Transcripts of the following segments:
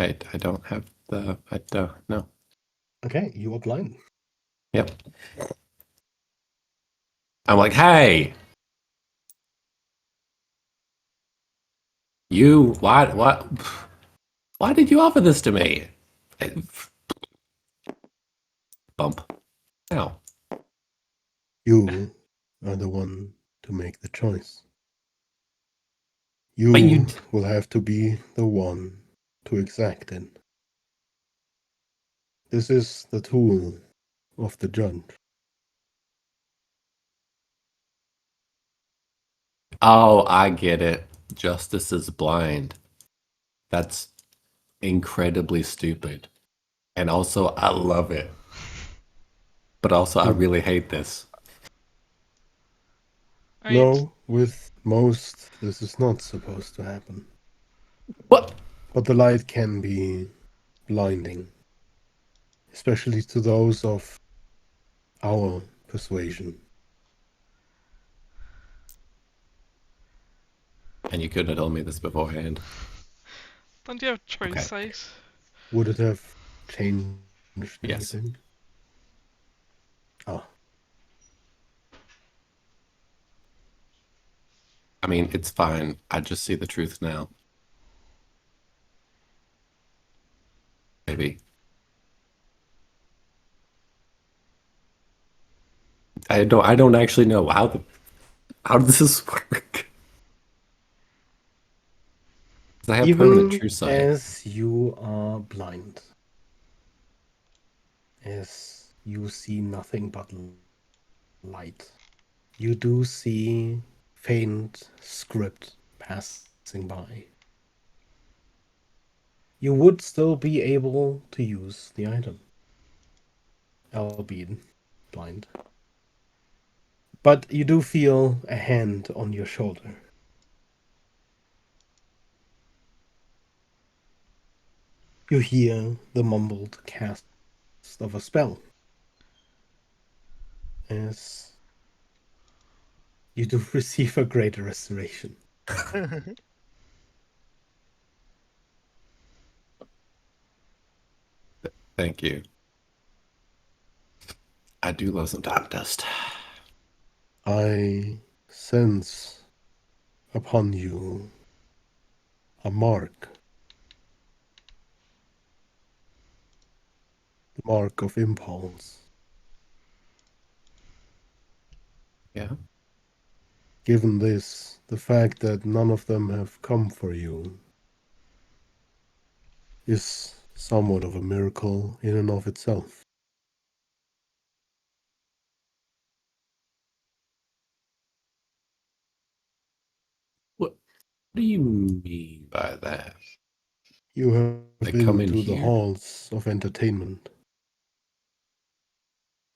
I don't have no. Okay, you are blind. Yep. I'm like, hey, you, why did you offer this to me? Bump. Ow. You are the one to make the choice. But You will have to be the one to exact it. This is the tool of the judge. oh, I get it. Justice is blind. That's incredibly stupid. And also, I love it. But also, I really hate this. No, with most, this is not supposed to happen. What? But the light can be blinding, especially to those of our persuasion. And you couldn't have told me this beforehand. Don't you have choice Okay. size? Would it have changed Yes. anything? Ah. I mean, it's fine. I just see the truth now. Maybe. I don't actually know how does this work? I have permanent Even true sight. as you are blind, as you see nothing but light, you do see faint script passing by. You would still be able to use the item, albeit blind. But you do feel a hand on your shoulder. You hear the mumbled cast of a spell as you do receive a greater restoration. Thank you. I do love some top dust. I sense upon you a mark. The mark of impulse. Yeah. Given this, the fact that none of them have come for you is somewhat of a miracle in and of itself. What do you mean by that? You have They been come in to the here? halls of entertainment,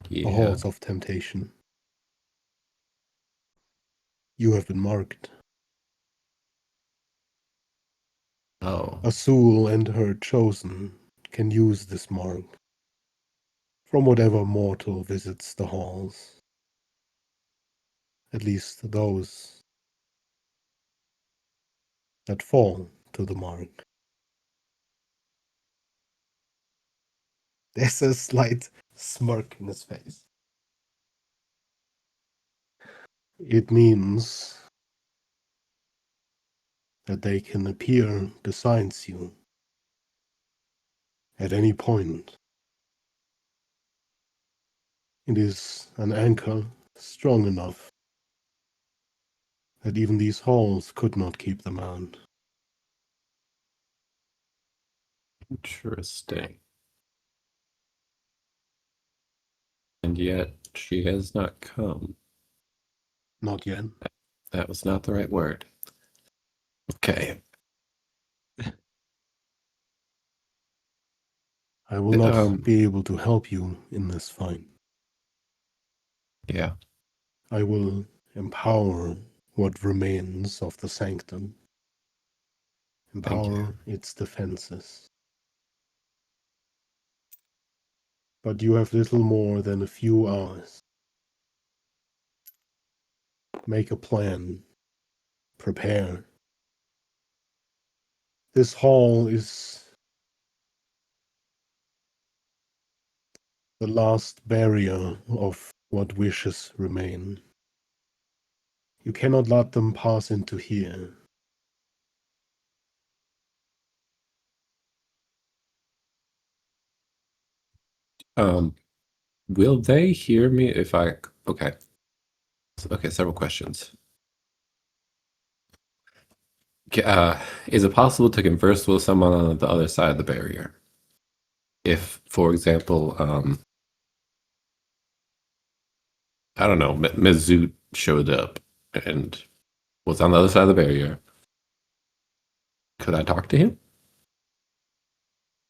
the Yeah. halls of temptation. You have been marked. Oh. Azul and her chosen can use this mark from whatever mortal visits the halls. At least those that fall to the mark. There's a slight smirk in his face. It means that they can appear besides you at any point. It is an anchor strong enough that even these halls could not keep them out. Interesting. And yet she has not come. Not yet. That was not the right word. Okay. I will not be able to help you in this fight. Yeah. I will empower what remains of the sanctum. Empower its defenses. But you have little more than a few hours. Make a plan. Prepare. This hall is the last barrier of what wishes remain. You cannot let them pass into here. Will they hear me if I... Okay. Okay, several questions. Is it possible to converse with someone on the other side of the barrier? If, for example, I don't know, Ms. Zoot showed up and was on the other side of the barrier, could I talk to him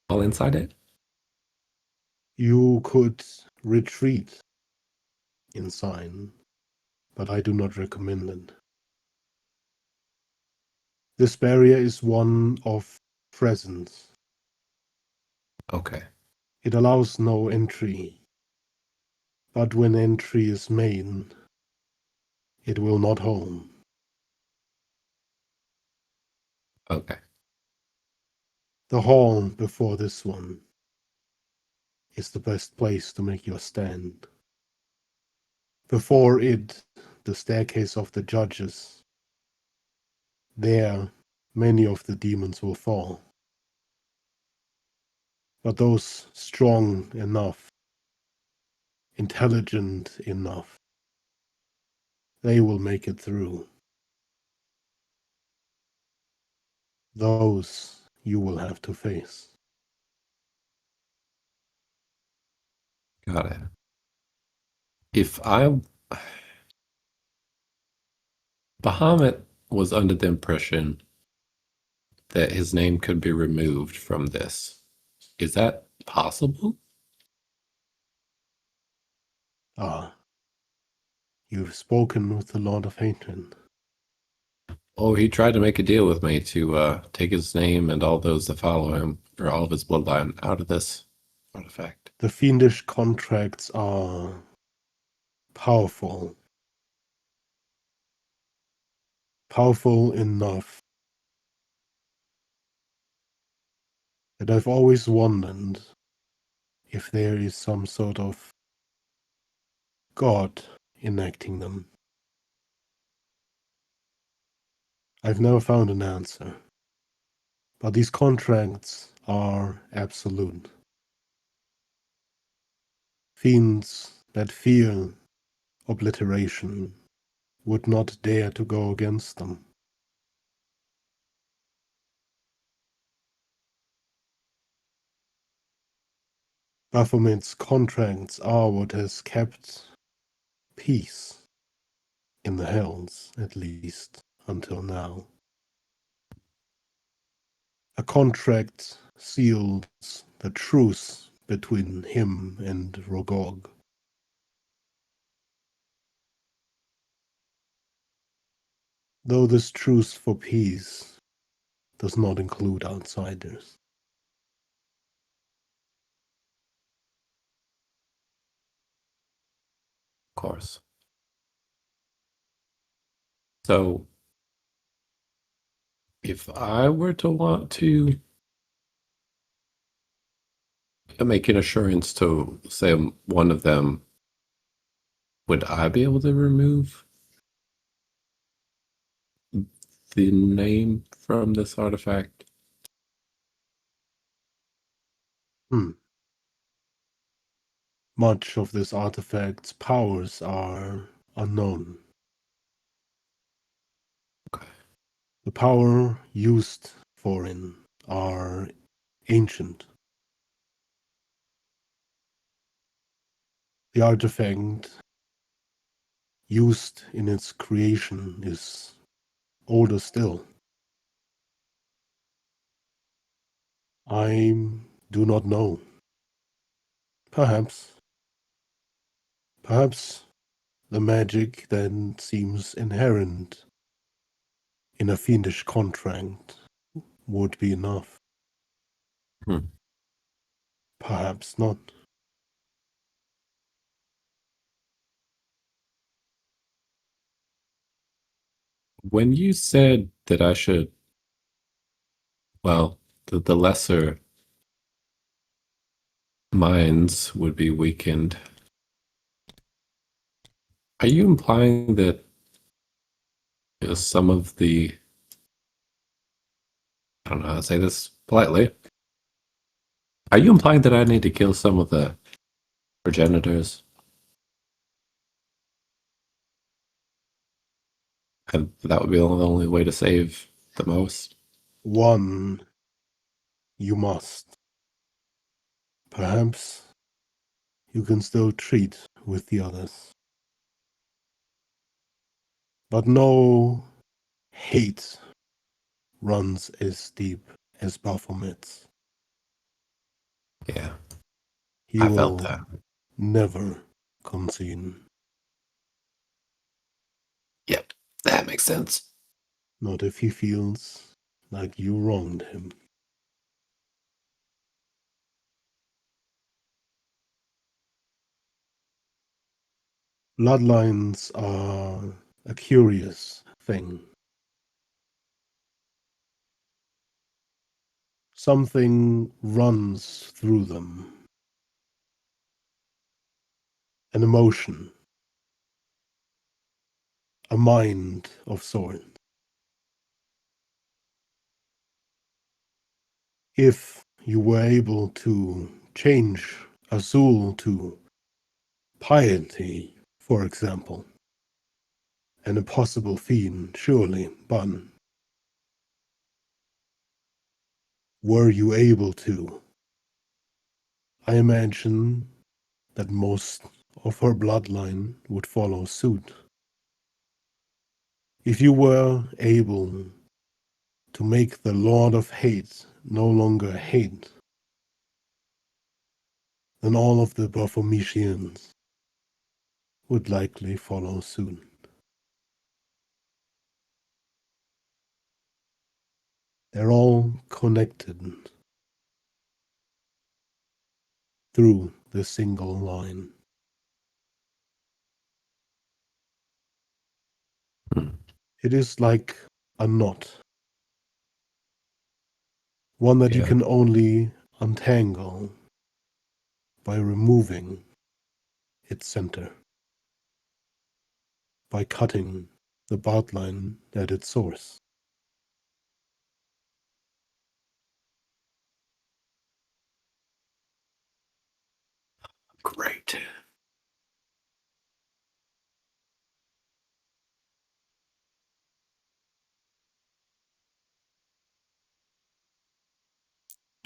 while inside it? You could retreat inside, but I do not recommend it. This barrier is one of presence. Okay. It allows no entry, but when entry is made, it will not hold. Okay. The hall before this one is the best place to make your stand. Before it, the staircase of the judges. There, many of the demons will fall. But those strong enough, intelligent enough, they will make it through. Those you will have to face. Got it. If I... Bahamut was under the impression that his name could be removed from this. Is that possible? Ah, you've spoken with the Lord of Hatred. Oh, he tried to make a deal with me to take his name and all those that follow him, or all of his bloodline, out of this artifact. The fiendish contracts are powerful. Powerful enough that I've always wondered if there is some sort of God enacting them. I've never found an answer. But these contracts are absolute. Fiends that fear obliteration would not dare to go against them. Baphomet's contracts are what has kept peace in the Hells, at least until now. A contract seals the truce between him and Rogog. Though this truce for peace does not include outsiders. Of course. So, if I were to want to make an assurance to, say, one of them, would I be able to remove the name from this artifact? Much of this artifact's powers are unknown. Okay. The power used for it are ancient. The artifact used in its creation is older still. I do not know. Perhaps the magic that seems inherent in a fiendish contract would be enough. Hmm. Perhaps not. When you said that I should, well, the lesser minds would be weakened. Are you implying that some of the, I don't know how to say this politely, are you implying that I need to kill some of the progenitors? And that would be the only way to save the most? One, you must. Perhaps you can still treat with the others. But no hate runs as deep as Baphomet's. Yeah, He I felt will that. never concede. Yep, that makes sense. Not if he feels like you wronged him. Bloodlines are a curious thing. Something runs through them. An emotion. A mind of sorts. If you were able to change Azul to piety, for example, an impossible feat, surely, but were you able to? I imagine that most of her bloodline would follow suit. If you were able to make the Lord of Hate no longer hate, then all of the Baphometians would likely follow suit. They're all connected through the single line. Hmm. It is like a knot, one that you Yeah. can only untangle by removing its center, by cutting the bloodline at its source. Great.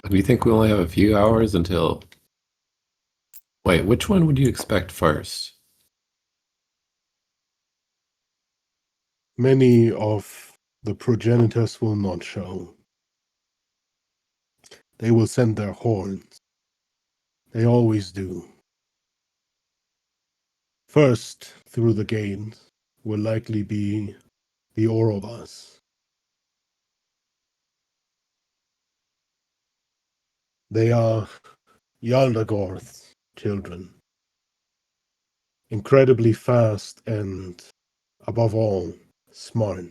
Do you think we only have a few hours until... Wait, which one would you expect first? Many of the progenitors will not show. They will send their horns. They always do. First through the gate will likely be the Orovas. They are Yaldagorth's children. Incredibly fast and, above all, smart.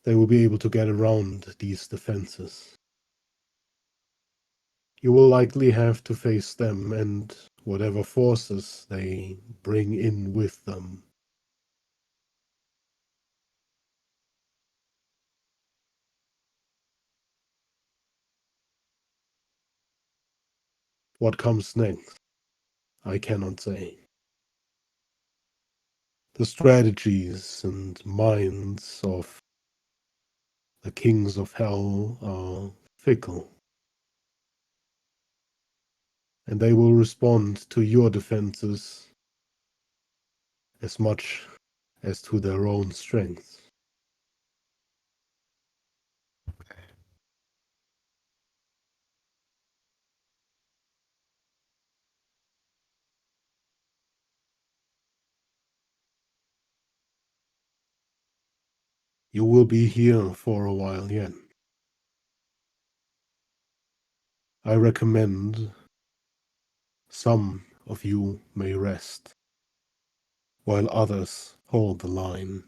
They will be able to get around these defenses. You will likely have to face them and whatever forces they bring in with them. What comes next, I cannot say. The strategies and minds of the kings of hell are fickle, and they will respond to your defenses as much as to their own strength. You will be here for a while yet. I recommend some of you may rest, while others hold the line.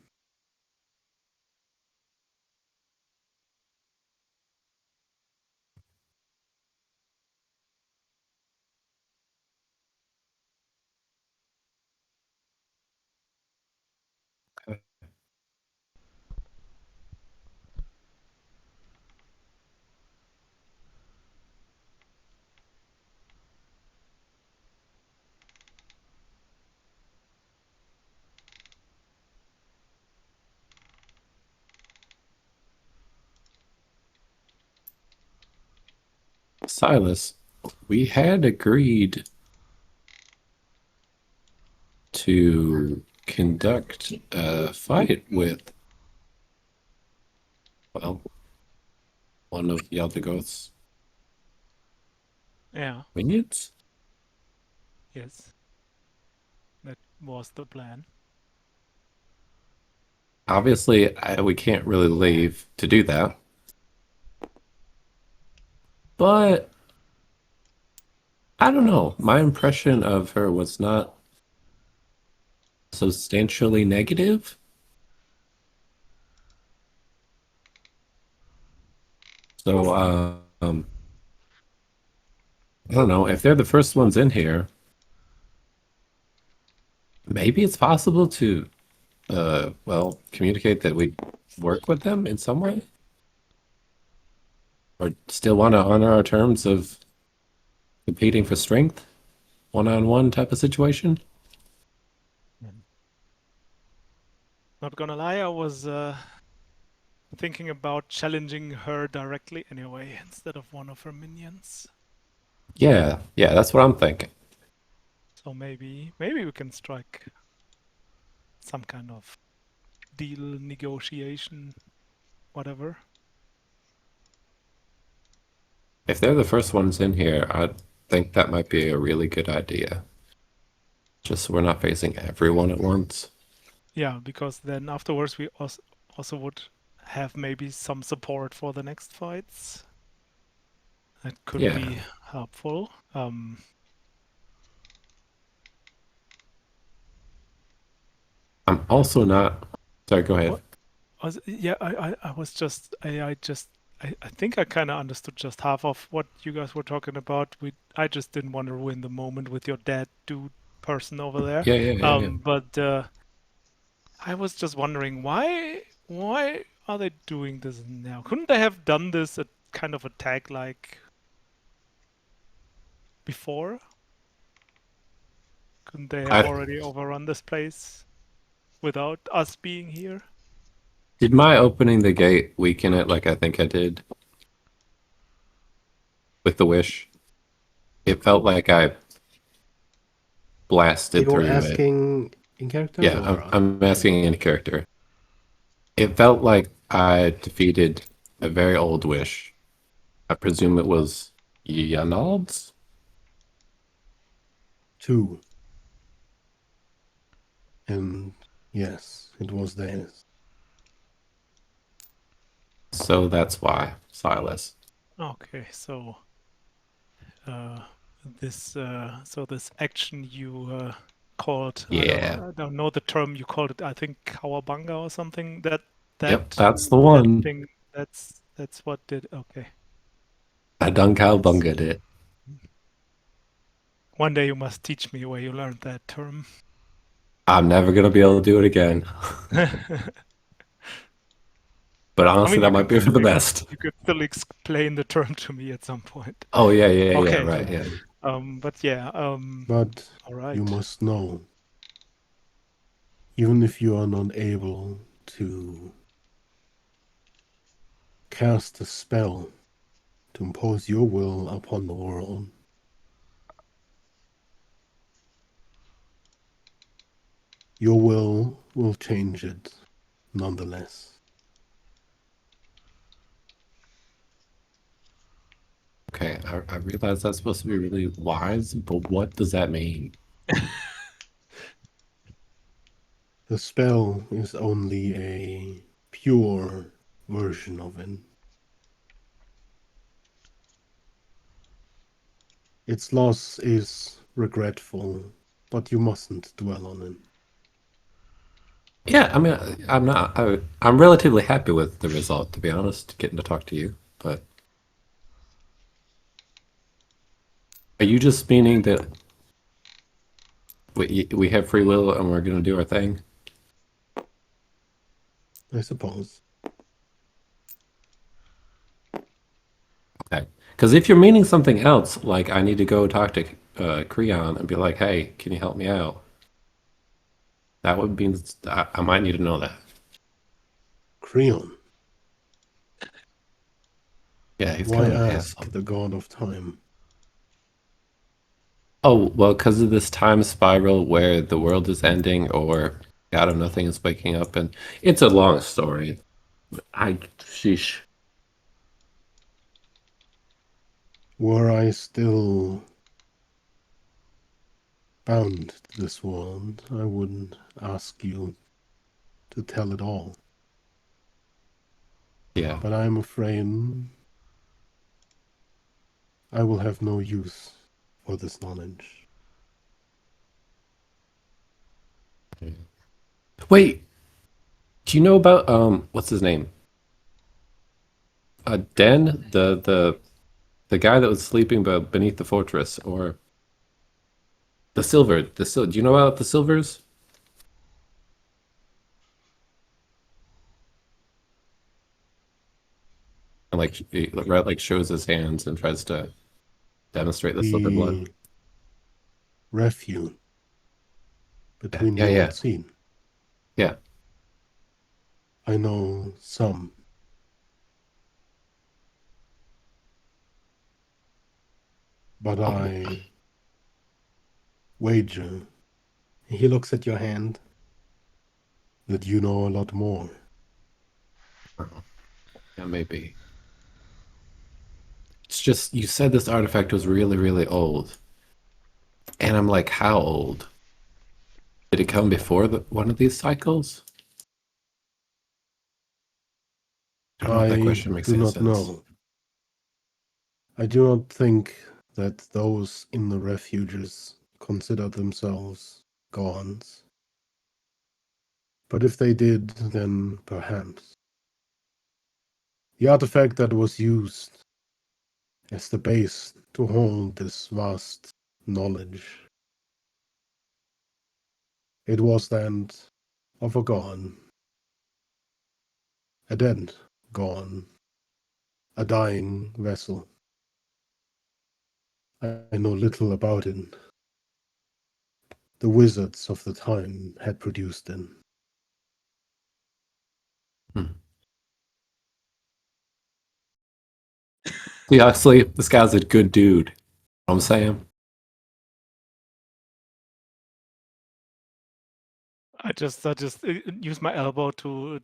Silas, we had agreed to conduct a fight with, well, one of Yaldagoth's Yeah, minions? yes. That was the plan. Obviously, we can't really leave to do that. But I don't know. My impression of her was not substantially negative. So, I don't know. If they're the first ones in here, maybe it's possible to, well, communicate that we work with them in some way, or still want to honor our terms of competing for strength, one-on-one type of situation. Not gonna lie, I was thinking about challenging her directly anyway, instead of one of her minions. Yeah, yeah, that's what I'm thinking. So maybe we can strike some kind of deal, negotiation, whatever. If they're the first ones in here, I think that might be a really good idea. Just so we're not facing everyone at once. Yeah, because then afterwards we also would have maybe some support for the next fights. That could Yeah, be helpful. I'm also not. Sorry, go ahead. What yeah, I was just I think I kind of understood just half of what you guys were talking about. I just didn't want to ruin the moment with your dead dude person over there. Yeah. But I was just wondering why are they doing this now? Couldn't they have done this at kind of attack like before? Couldn't they have I already overrun this place without us being here? did my opening the gate weaken it like I think I did with the wish. It felt like I blasted You're through it. asking in character Yeah, or I'm asking any character. It felt like I defeated a very old wish. I presume it was Yanald's. two? And yes, it was theirs. So that's why, Silas. Okay, so uh, this action you called, Yeah. I don't know the term you called it, I think kawabanga or something. Yep, That that's the that one. thing, that's what did. Okay, I done that's cowbunged it. one day you must teach me where you learned that term. I'm never gonna be able to do it again. But I honestly, mean, that might be for the best. you could still explain the term to me at some point. Oh yeah, Okay, right, yeah. but yeah, But all you right. must know, even if you are not able to cast a spell to impose your will upon the world, your will change it nonetheless. Okay, I realize that's supposed to be really wise, but what does that mean? The spell is only a pure version of it. Its loss is regretful, but you mustn't dwell on it. Yeah, I mean, I'm not. I'm relatively happy with the result, to be honest, getting to talk to you. But are you just meaning that we have free will and we're gonna do our thing? I suppose. Okay. Because if you're meaning something else, like I need to go talk to Creon and be like, "Hey, can you help me out?" That would mean I might need to know that. Creon. Yeah, he's Why kind of an ask asshole. the god of time? Oh, well, because of this time spiral where the world is ending or out of nothing is waking up, and it's a long story. Sheesh. Were I still bound to this world, I wouldn't ask you to tell it all. Yeah. But I'm afraid I will have no use for this knowledge. Wait, do you know about what's his name? Den, the guy that was sleeping beneath the fortress, or the silver. Do you know about the silvers? And like he like shows his hands and tries to demonstrate the silver blood. The refuge between Yeah, the yeah, old scene. yeah. I know some. But Oh, I wager, he looks at your hand, that you know a lot more. yeah, maybe. It's just you said this artifact was really, really old, and I'm like, how old? Did it come before one of these cycles? I don't know if that I question makes do any not sense. know. I do not think that those in the refuges consider themselves gods. But if they did, then perhaps. The artifact that was used as the base to hold this vast knowledge, it was that of a god, a dead god, a dying vessel. I know little about it. The wizards of the time had produced it. Hmm. See, Huxley, this guy's a good dude. You know what I'm saying? I just use my elbow to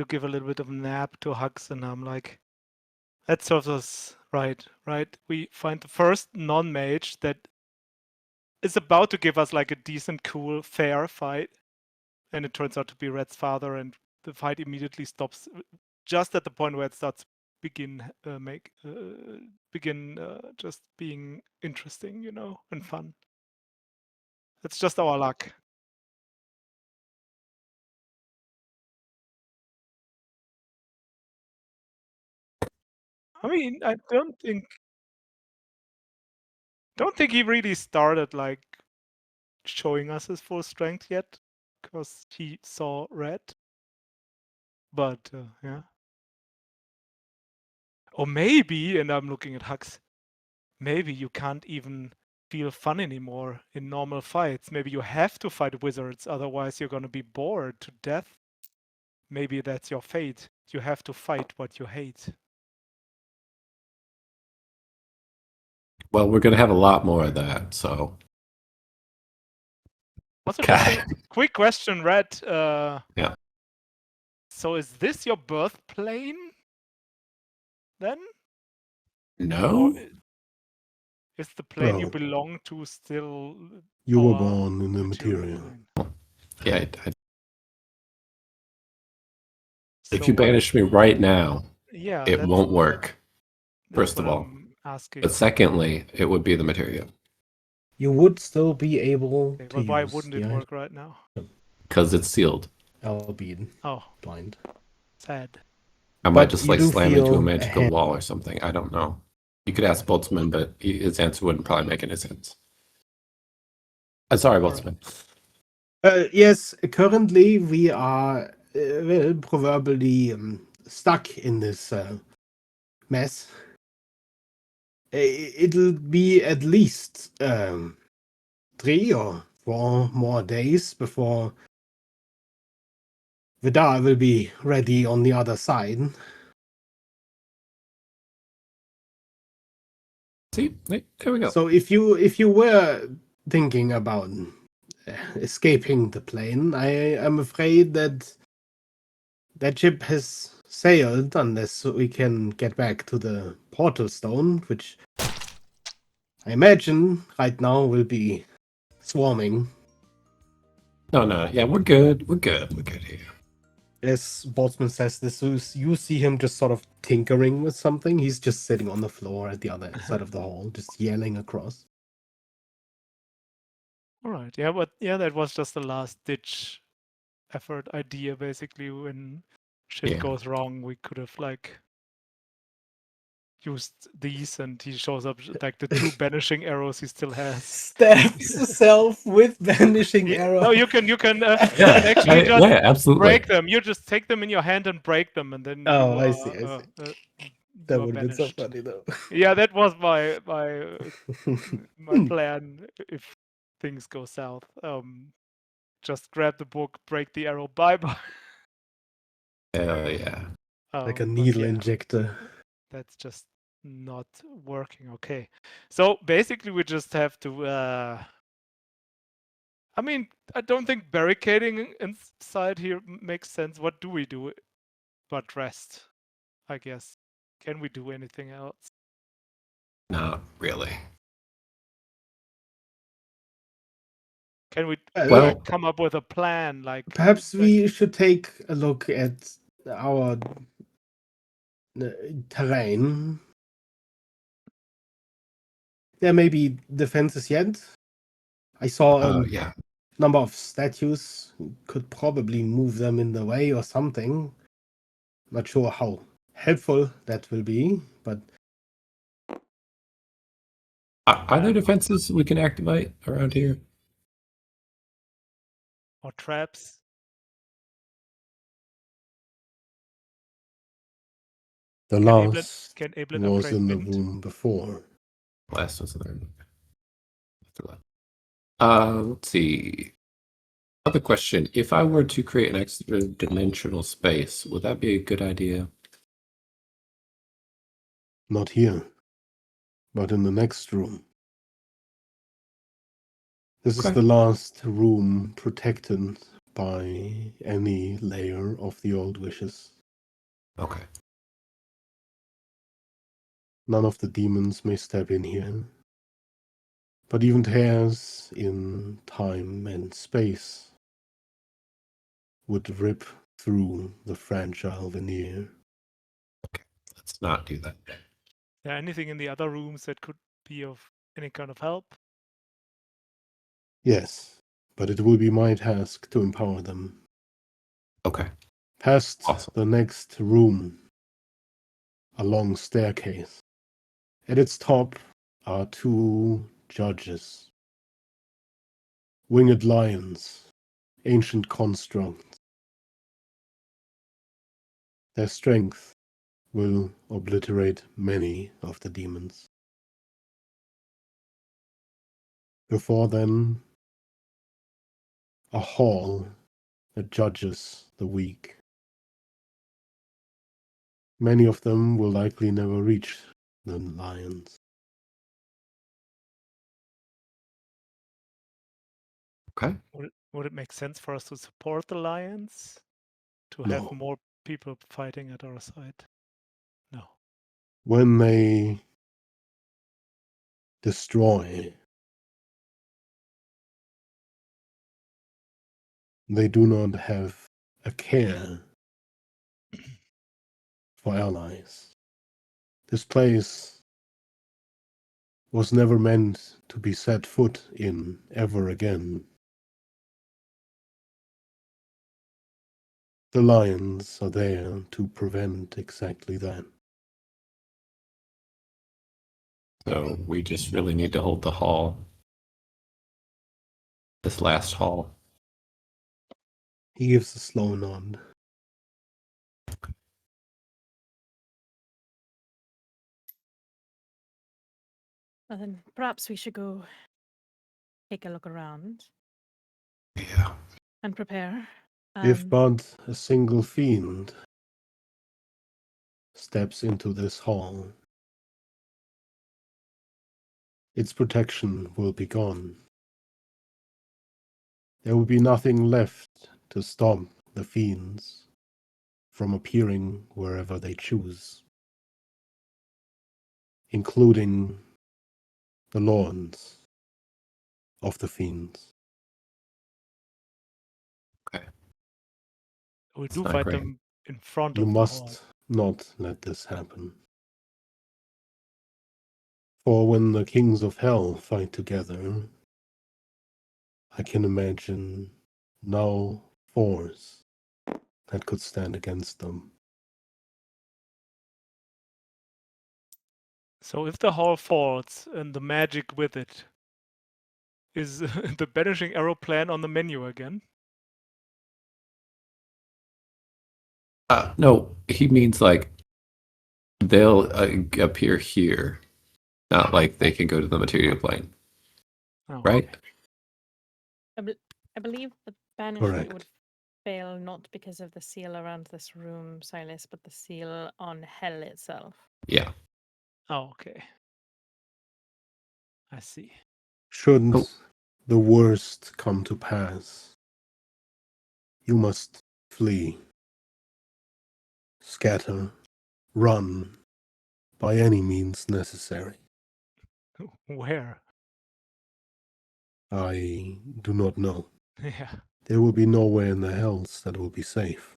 give a little bit of a nap to Hux, and I'm like, that serves us right, right? We find the first non-mage that is about to give us like a decent, cool, fair fight, and it turns out to be Red's father, and the fight immediately stops just at the point where it starts begin just being interesting, you know, and fun. It's just our luck. I mean, I don't think he really started like showing us his full strength yet, because he saw red. But yeah, or maybe, and I'm looking at Hux, maybe you can't even feel fun anymore in normal fights. Maybe you have to fight wizards, otherwise you're gonna be bored to death. Maybe that's your fate. You have to fight what you hate. Well, we're gonna have a lot more of that, so. Also, just Okay. a quick question, Red. Yeah. So is this your birth plane then? No? Is the plane you Well, belong to still you were our born in the material material. plane? Yeah, if So you what? banish me right now, Yeah, it won't work, that's first what of all. I'm asking. But secondly, it would be the material. You would still be able Okay, to well, why use wouldn't the it item, work right now? Because it's sealed. albeit Oh, blind. sad. I might But just you like do slam into a feel magical hand. wall or something. I don't know. You could ask Boltzmann, but his answer wouldn't probably make any sense. Sorry, All right. Boltzmann. Yes, currently we are well, proverbially stuck in this mess. It'll be at least 3 or 4 more days before Vidar will be ready on the other side. See, there we go. So if you were thinking about escaping the plane, I am afraid that that ship has sailed unless we can get back to the portal stone, which I imagine right now will be swarming. No, yeah, we're good. We're good here. As Boltzmann says this, you see him just sort of tinkering with something. He's just sitting on the floor at the other side of the hall, just yelling across. All right. Yeah, but yeah, that was just the last ditch effort idea. Basically, when shit Yeah. goes wrong, we could have like used these, and he shows up like the 2 banishing arrows he still has. Stabs himself with vanishing arrow. No, you can actually just yeah, absolutely. break them. You just take them in your hand and break them, and then Oh, you I are, see. you That are would have been so banished. funny though. Yeah, that was my plan if things go south. Just grab the book, break the arrow, bye. Hell yeah. Like a But needle yeah, injector. that's just not working. Okay, so basically we just have to. I mean, I don't think barricading inside here makes sense. What do we do but rest? I guess. Can we do anything else? Not really. Can we Well- come up with a plan? Like Perhaps we should take a look at our terrain. There may be defenses yet. I saw a Yeah. number of statues. Could probably move them in the way or something. Not sure how helpful that will be, but Are there defenses we can activate around here? or traps. the Can last Ablin was upgrade in the wind? room before. Last was there. Let's see. Other question. If I were to create an extra dimensional space, would that be a good idea? Not here, but in the next room. This is Okay. the last room protected by any layer of the old wishes. Okay. None of the demons may step in here. But even tears in time and space would rip through the fragile veneer. Let's not do that. Yeah, anything in the other rooms that could be of any kind of help? Yes, but it will be my task to empower them. Okay. Past Awesome. the next room, a long staircase. At its top are 2 judges. Winged lions, ancient constructs. Their strength will obliterate many of the demons. Before them, a hall that judges the weak. Many of them will likely never reach the lions. Okay. Would it make sense for us to support the lions? To No. have more people fighting at our side? No. When they destroy, they do not have a care for allies. This place was never meant to be set foot in ever again. The lions are there to prevent exactly that. So we just really need to hold the hall. This last hall. He gives a slow nod. Well, then perhaps we should go take a look around Yeah. and prepare. If but a single fiend steps into this hall, its protection will be gone. There will be nothing left to stop the fiends from appearing wherever they choose, including the lords of the fiends. We It's do not fight great. them in front You of the hall. must not let this happen. For when the kings of hell fight together, I can imagine no force that could stand against them. So if the hall falls and the magic with it, is the banishing arrow plan on the menu again? No, he means like they'll appear here, not like they can go to the material plane, Oh, right? I believe the banishment Correct. would fail not because of the seal around this room, Silas, but the seal on hell itself. Yeah. Oh, okay. I see. Should Oh. the worst come to pass, you must flee, scatter, run, by any means necessary. Where? I do not know. Yeah. There will be nowhere in the hells that will be safe.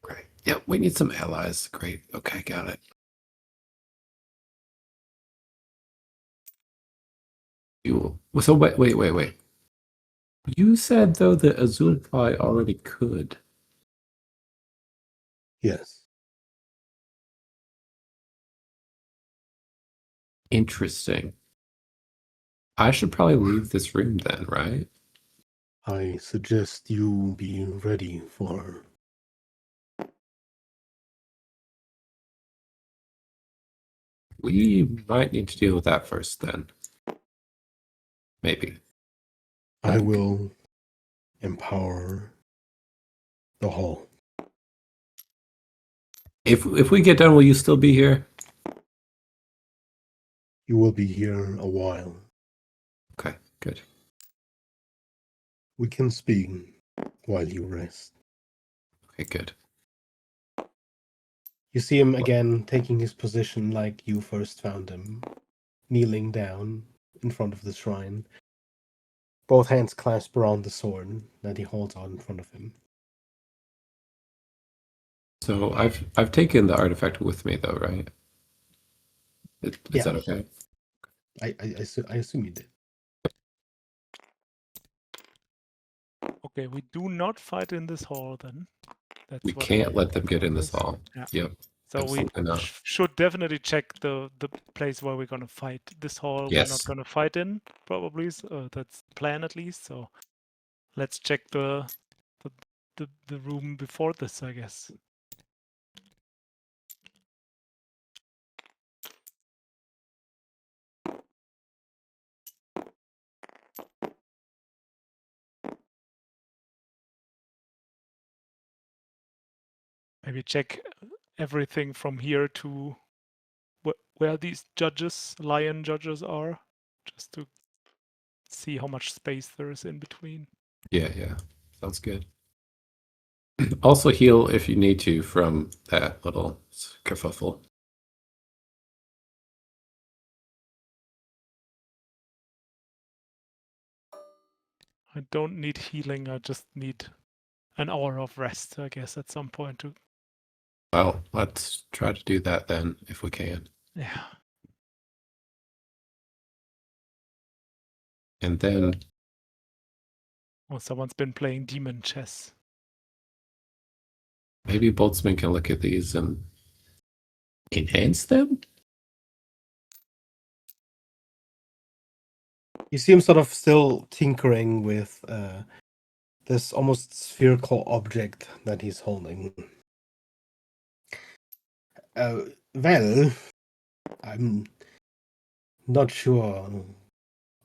Great. Yep, we need some allies. Great. Okay, got it. So wait. You said though that Azulfy already could. Yes, Interesting. I should probably leave this room then, right? I suggest you be ready for We might need to deal with that first then. Maybe. I will empower the hall. If we get done, will you still be here? You will be here a while. Okay, good. We can speak while you rest. Okay, good. You see him again taking his position like you first found him, kneeling down in front of the shrine, both hands clasped around the sword that he holds out in front of him. So I've taken the artifact with me though, right? Is Yeah. that okay? I assume you did. Okay, we do not fight in this hall then. That's We what can't let them get in this promise. hall. Yeah. Yep. So Absolutely we not. should definitely check the place where we're gonna fight. This hall we're not Yes. gonna fight in, probably. So that's the plan at least. So let's check the room before this, I guess. Maybe check everything from here to where these judges, lion judges, are, just to see how much space there is in between. Yeah. Sounds good. Also heal if you need to from that little kerfuffle. I don't need healing. I just need an hour of rest, I guess, at some point to. Well, let's try to do that then if we can. Yeah. And then Well, someone's been playing demon chess. maybe Boltzmann can look at these and enhance them? You see him sort of still tinkering with this almost spherical object that he's holding. Well, I'm not sure.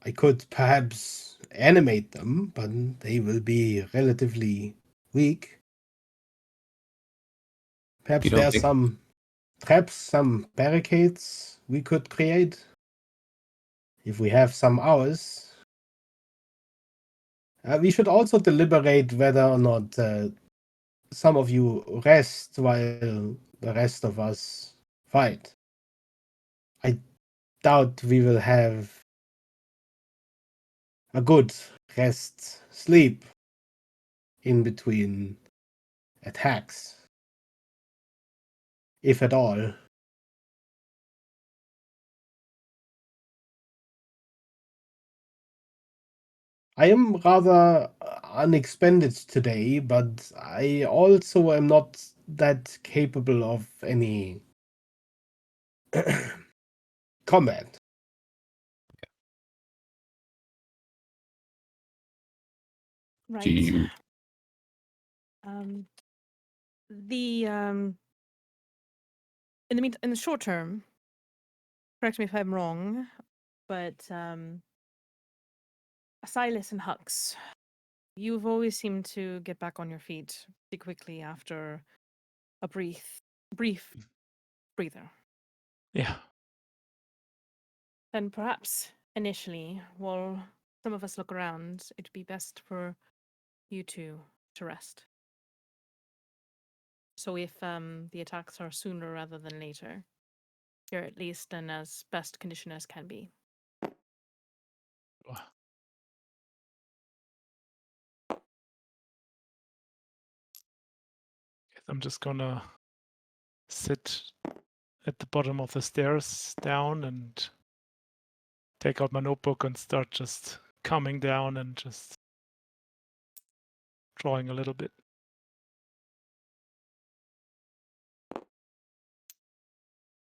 I could perhaps animate them, but they will be relatively weak. Perhaps You don't there are think some barricades we could create. if we have some hours, we should also deliberate whether or not some of you rest while the rest of us fight. I doubt we will have a good rest sleep in between attacks, if at all. I am rather unexpended today, but I also am not that capable of any combat. Do Right. you? The in the short term, correct me if I'm wrong, but Silas and Hux, you've always seemed to get back on your feet pretty quickly after a brief breather. Yeah. Then perhaps initially, while some of us look around, it'd be best for you two to rest. So if the attacks are sooner rather than later, you're at least in as best condition as can be. I'm just gonna sit at the bottom of the stairs down and take out my notebook and start just calming down and just drawing a little bit.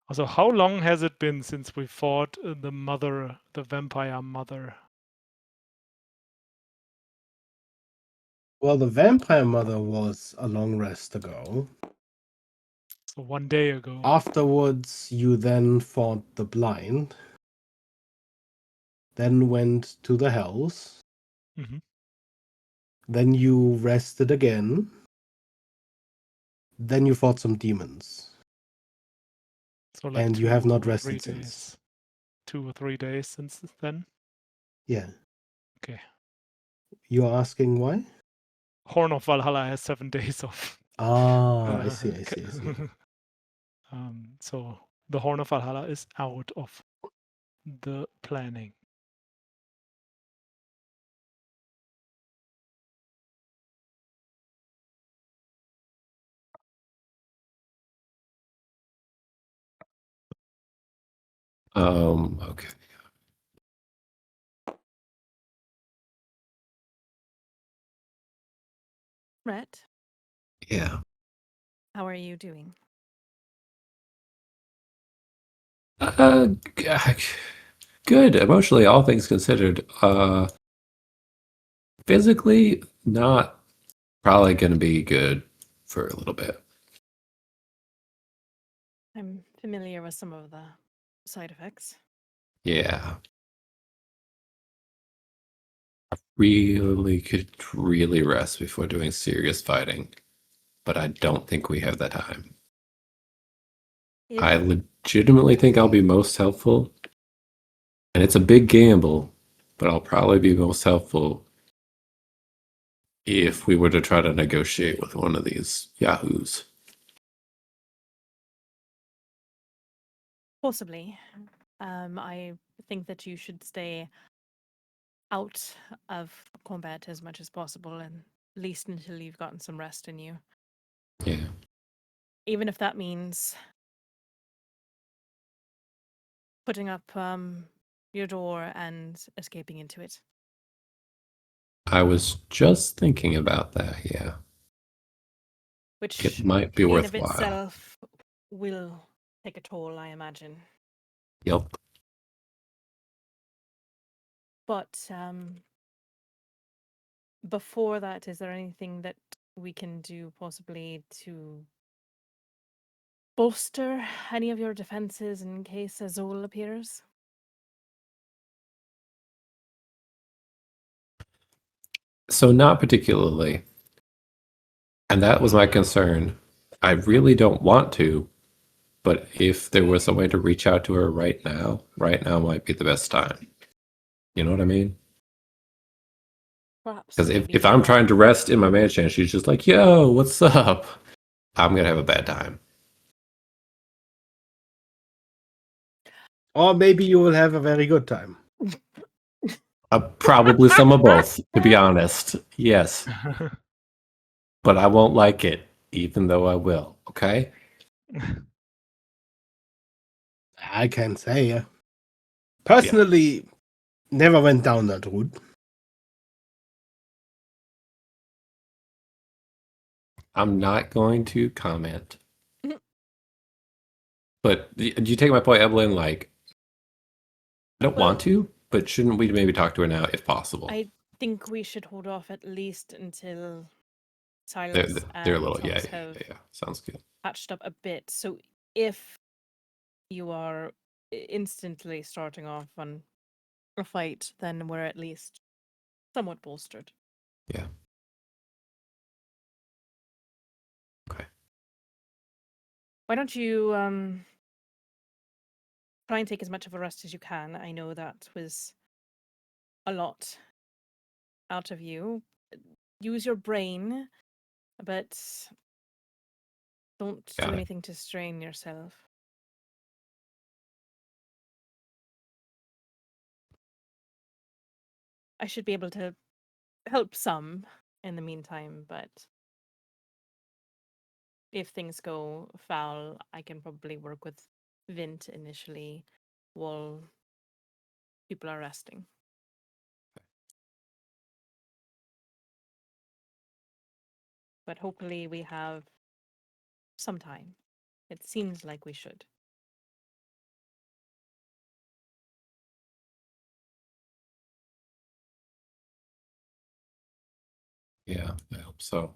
Also, how long has it been since we fought the vampire mother? Well, the vampire mother was a long rest ago. So 1 day ago. Afterwards, you then fought the blind, then went to the hells, Mhm. then you rested again, then you fought some demons. So like And you have not rested since. 2 or 3 days since then. Yeah. Okay. You're asking why? Horn of Valhalla has 7 days of. Ah, I see. So the Horn of Valhalla is out of the planning. Okay. Rhett, Yeah. how are you doing? G- Good. Emotionally, all things considered. Physically, not probably going to be good for a little bit. I'm familiar with some of the side effects. Yeah. Really could really rest before doing serious fighting, but I don't think we have that time. I If legitimately think I'll be most helpful, and it's a big gamble, but I'll probably be most helpful if we were to try to negotiate with one of these yahoos. possibly, I think that you should stay out of combat as much as possible, and at least until you've gotten some rest in you. Yeah. Even if that means putting up your door and escaping into it. I was just thinking about that, yeah. Which It might be in of worthwhile. itself will take a toll, I imagine. Yep. But before that, is there anything that we can do possibly to bolster any of your defenses in case Azul appears? So not particularly. And that was my concern. I really don't want to, but if there was a way to reach out to her right now might be the best time. You know what I mean? Perhaps. Because maybe if I'm not. trying to rest in my mansion, she's just like, "Yo, what's up?" I'm gonna have a bad time. Or maybe you will have a very good time. Probably some of both, to be honest. Yes, but I won't like it, even though I will. Okay. I can say. Personally, never went down that route. I'm not going to comment. But do you take my point, Evelyn? Like, I don't Well, want to, but shouldn't we maybe talk to her now if possible? I think we should hold off at least until They're, Silas they're a and little, Thomas have yeah. Sounds good. patched up a bit. So if you are instantly starting off on a fight, then we're at least somewhat bolstered. Yeah. Okay. Why don't you try and take as much of a rest as you can? I know that was a lot out of you. Use your brain, but don't Got do it. anything to strain yourself. I should be able to help some in the meantime, but if things go foul, I can probably work with Vint initially while people are resting. But hopefully we have some time. It seems like we should. Yeah, I hope so.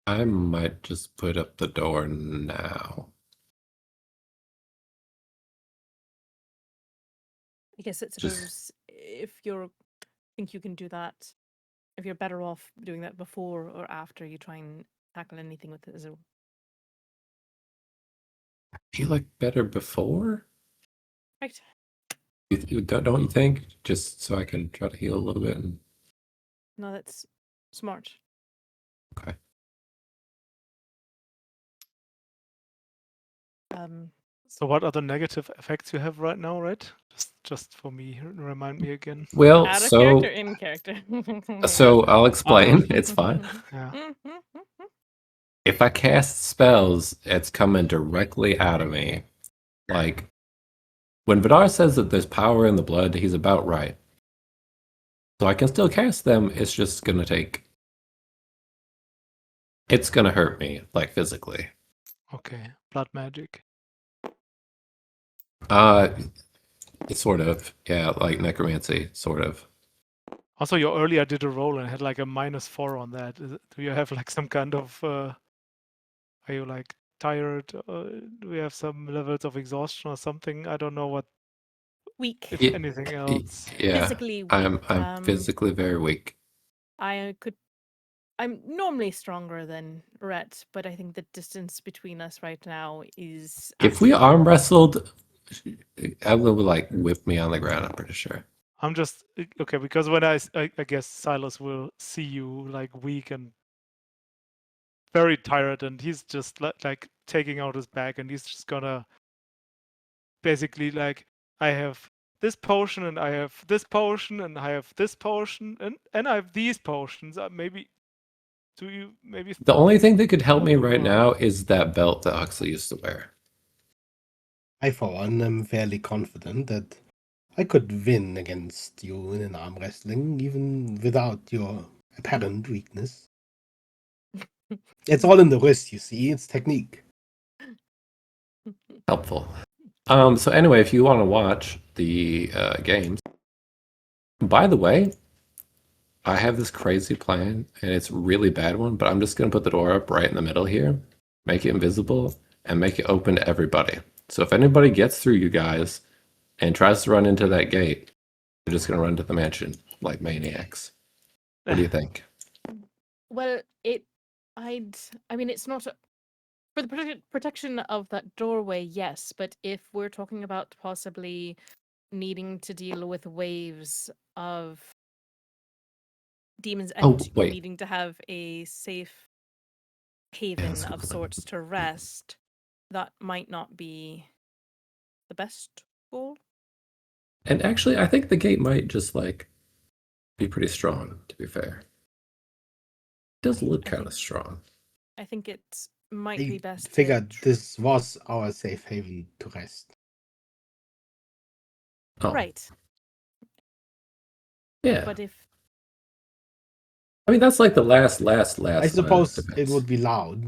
I might just put up the door now. I guess I Just- suppose if you think you can do that, if you're better off doing that before or after you try and tackle anything with it. I feel like better before. Right. Don't you think? Just so I can try to heal a little bit. No, that's smart. Okay. So what are the negative effects you have right now, right? Just for me, remind me again. Well, Out of character, in character. so I'll explain. It's fine. Yeah. If I cast spells, it's coming directly out of me. Like when Vidar says that there's power in the blood, he's about right. So I can still cast them. It's just gonna take. It's gonna hurt me, like physically. Okay. Blood magic. It's sort of, yeah, like necromancy, sort of. Also, you earlier did a roll and had like a -4 on that. Do you have like some kind of? Are you like tired? Do you have some levels of exhaustion or something? I don't know what, Weak. if Yeah, anything else. Yeah, Physically weak. I'm physically very weak. I'm normally stronger than Rhett, but I think the distance between us right now is. If we arm wrestled, Evelyn would like whip me on the ground. I'm pretty sure. I'm just okay because when I guess Silas will see you like weak and very tired, and he's just like taking out his bag, and he's just gonna basically like, I have this potion, and I have this potion, and I have this potion, and I have these potions. Maybe do you maybe The only thing that could help me right Or- now is that belt that Huxley used to wear. I, for one, am fairly confident that I could win against you in an arm wrestling, even without your apparent weakness. It's all in the wrist, you see. It's technique. Helpful. So anyway, if you want to watch the games, by the way, I have this crazy plan, and it's a really bad one, but I'm just gonna put the door up right in the middle here, make it invisible, and make it open to everybody. So if anybody gets through you guys and tries to run into that gate, they're just gonna run to the mansion like maniacs. What do you think? Well, I mean, it's not For the protection of that doorway, yes. But if we're talking about possibly needing to deal with waves of demons Oh, and wait. needing to have a safe Yeah, haven that's a of good sorts to rest, that might not be the best goal. And actually, I think the gate might just like be pretty strong, to be fair. It does look I kind of think- strong. I think it might I be best figured to this was our safe haven to rest. Oh, right. yeah. But if I mean, that's like the last I line of suppose it defense. would be loud.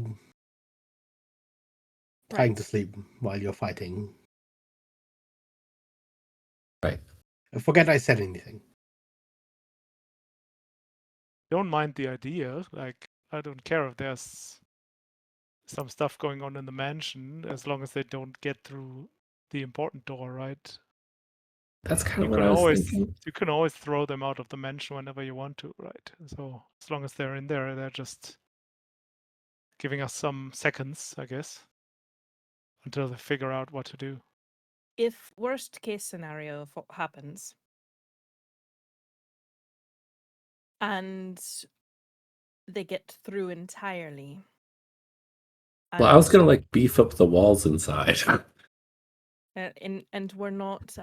Trying to right. sleep while you're fighting. Right. I forget I said anything. Don't mind the idea. Like, I don't care if there's some stuff going on in the mansion, as long as they don't get through the important door, right? That's kind You of what can I was always thinking. throw them out of the mansion whenever you want to, right? So as long as they're in there, they're just giving us some seconds, I guess, until they figure out what to do. if worst case scenario happens and they get through entirely, Well, I was and gonna like beef up the walls inside. and we're not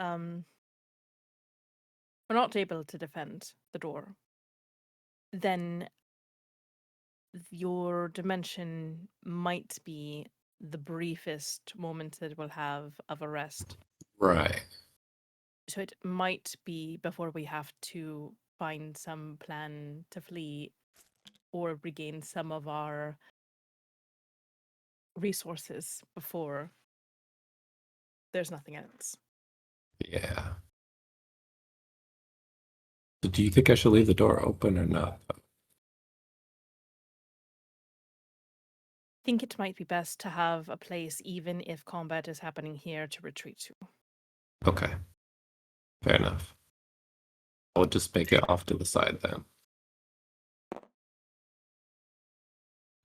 able to defend the door, then your dimension might be the briefest moment that we'll have of a rest. Right. So it might be before we have to find some plan to flee or regain some of our resources before there's nothing else. Yeah. So do you think I should leave the door open or not? I think it might be best to have a place, even if combat is happening here, to retreat to. Okay. Fair enough. I'll just make it off to the side then.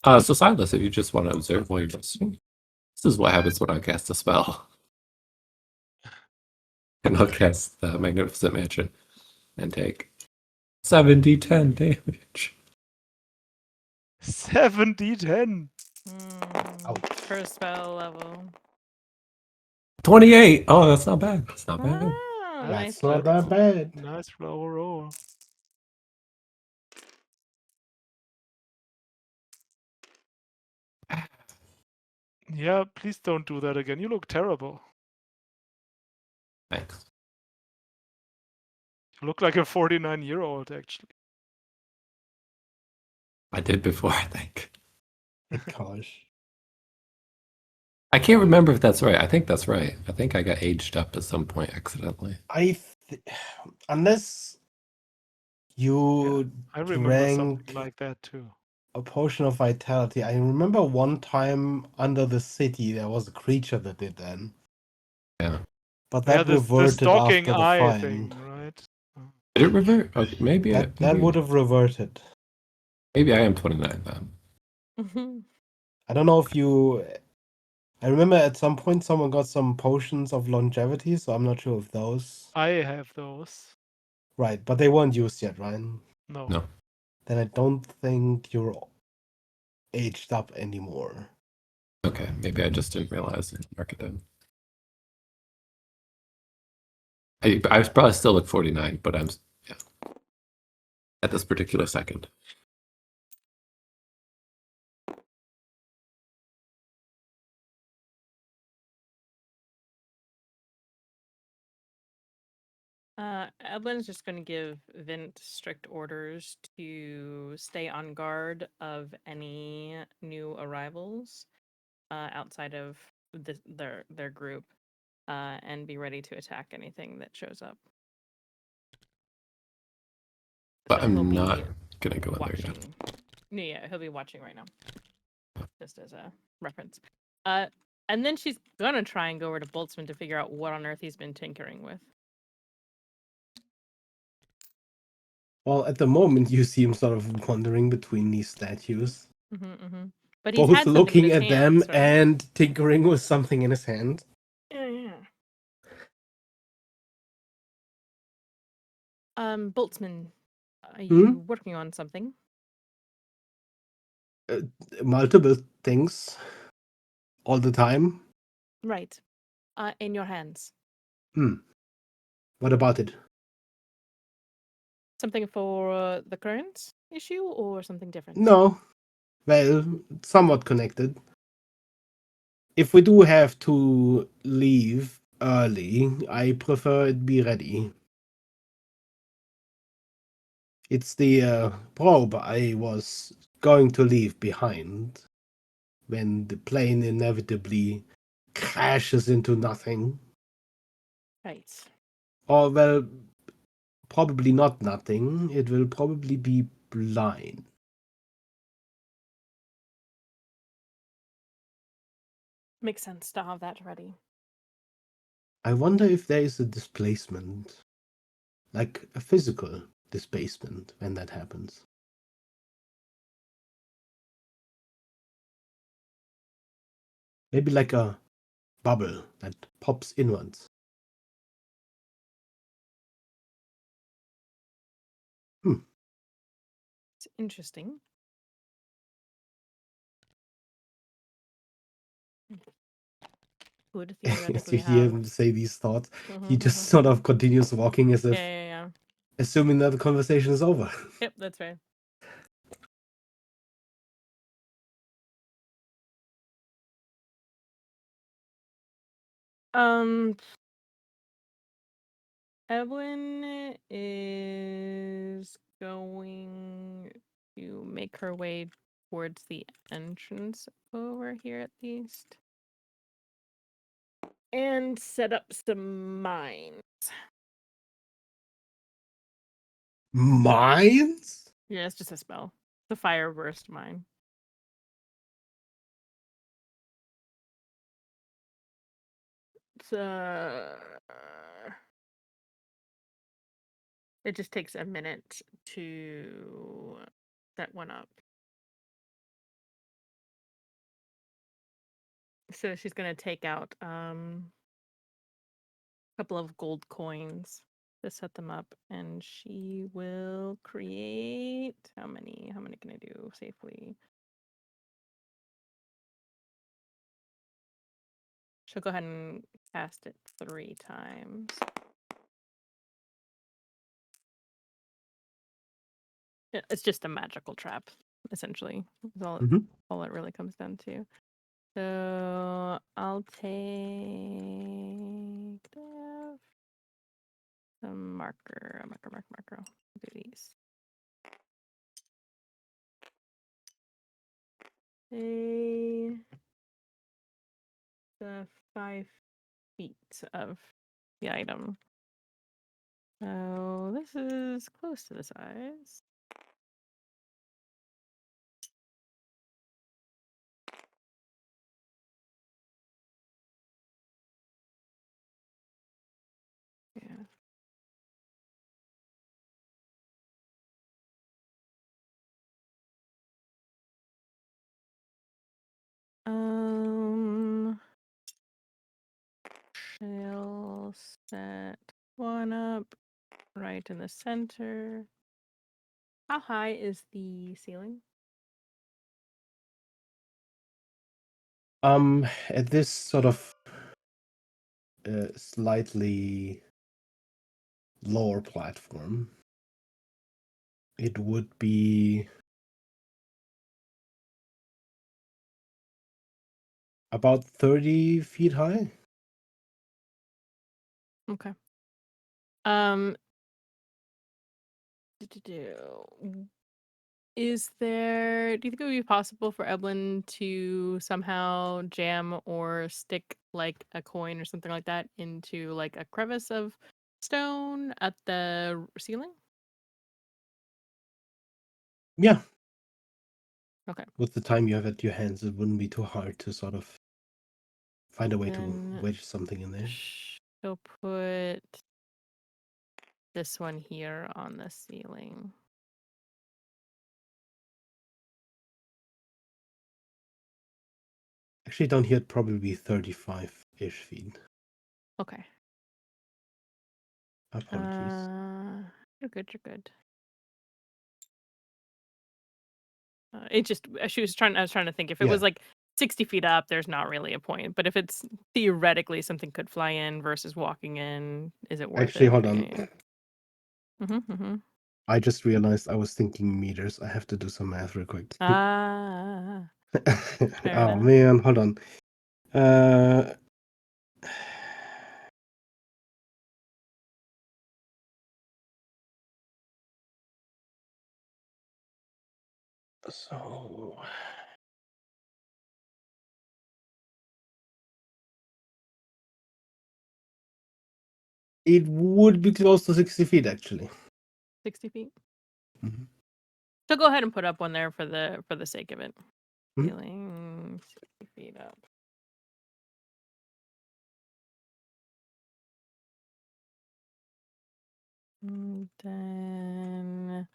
So Silas, if you just want to observe while you're listening, this is what happens when I cast a spell. And I'll cast the Magnificent Mansion and take 7d10 damage. 7d10. Per spell level. 28. Oh, that's not bad. That's not bad. Ah, That's nice not roll. that bad. Nice flower roll. Yeah, please don't do that again. You look terrible. Thanks. You look like a 49-year-old, actually. I did before, I think. Gosh. I can't remember if that's right. I think that's right. I think I got aged up at some point accidentally. Unless you I remember drank something like that too. a potion of vitality. I remember one time under the city there was a creature that did that. Yeah. But Yeah, that this reverted stalking after the eye fight. thing, right? Did it revert? Oh, maybe That would have reverted. maybe I am 29 then. I don't know if you. I remember at some point someone got some potions of longevity, so I'm not sure if those. I have those. Right, but they weren't used yet, right? No. No. Then I don't think you're aged up anymore. Okay, maybe I just didn't realize it. Mark it down. I probably still look 49, but I'm at this particular second. Edwin's just going to give Vint strict orders to stay on guard of any new arrivals outside of their group, and be ready to attack anything that shows up. But So he'll I'm be not gonna go in there watching. yet. No, yeah, he'll be watching right now, just as a reference. And then she's gonna try and go over to Boltzmann to figure out what on earth he's been tinkering with. Well, at the moment you see him sort of wandering between these statues. But he's both had something in looking his at them hands, right? and tinkering with something in his hand. Yeah. Boltzmann, are you working on something? Multiple things all the time. Right. In your hands. What about it? Something for the current issue or something different? No. Well, somewhat connected. If we do have to leave early, I prefer it be ready. It's the probe I was going to leave behind when the plane inevitably crashes into nothing. Right. Or, well, probably not nothing. It will probably be blind. Makes sense to have that ready. I wonder if there is a displacement, like a physical displacement, when that happens. Maybe like a bubble that pops inwards. It's interesting. Could As theoretically you hear have. him say these thoughts, he Mhm, just mhm. sort of continues walking as if Yeah. assuming that the conversation is over. Yep, that's right. Evelyn is going to make her way towards the entrance over here at least. And set up some mines. Mines? Yeah, it's just a spell. The fire burst mine. So it just takes a minute to set one up. So she's gonna take out a couple of gold coins to set them up, and she will create how many? How many can I do safely? She'll go ahead and cast it 3 times. Yeah, it's just a magical trap, essentially. Is all it really comes down to. So I'll take some marker. I'll do these. The 5 feet of the item. So this is close to the size. Yeah. She'll set one up right in the center. How high is the ceiling? At this sort of slightly lower platform, it would be about 30 feet high. Okay. Do you think it would be possible for Evelyn to somehow jam or stick like a coin or something like that into like a crevice of stone at the ceiling? Yeah. Okay. With the time you have at your hands, it wouldn't be too hard to sort of find a way to Then wedge something in there. she'll put this one here on the ceiling. Actually, down here it'd probably be 35-ish feet. Okay. Apologies. You're good. You're good. It just I was trying to think if it Yeah. was like 60 feet up, there's not really a point. But if it's theoretically something could fly in versus walking in, is it worth Actually, it? hold on. Mm-hmm. I just realized I was thinking meters. I have to do some math real quick. Ah, fair Oh enough. man, hold on. So it would be close to 60 feet, actually. 60 feet. Mhm. So go ahead and put up one there for the sake of it. Mhm. Ceiling 60 feet up. And then,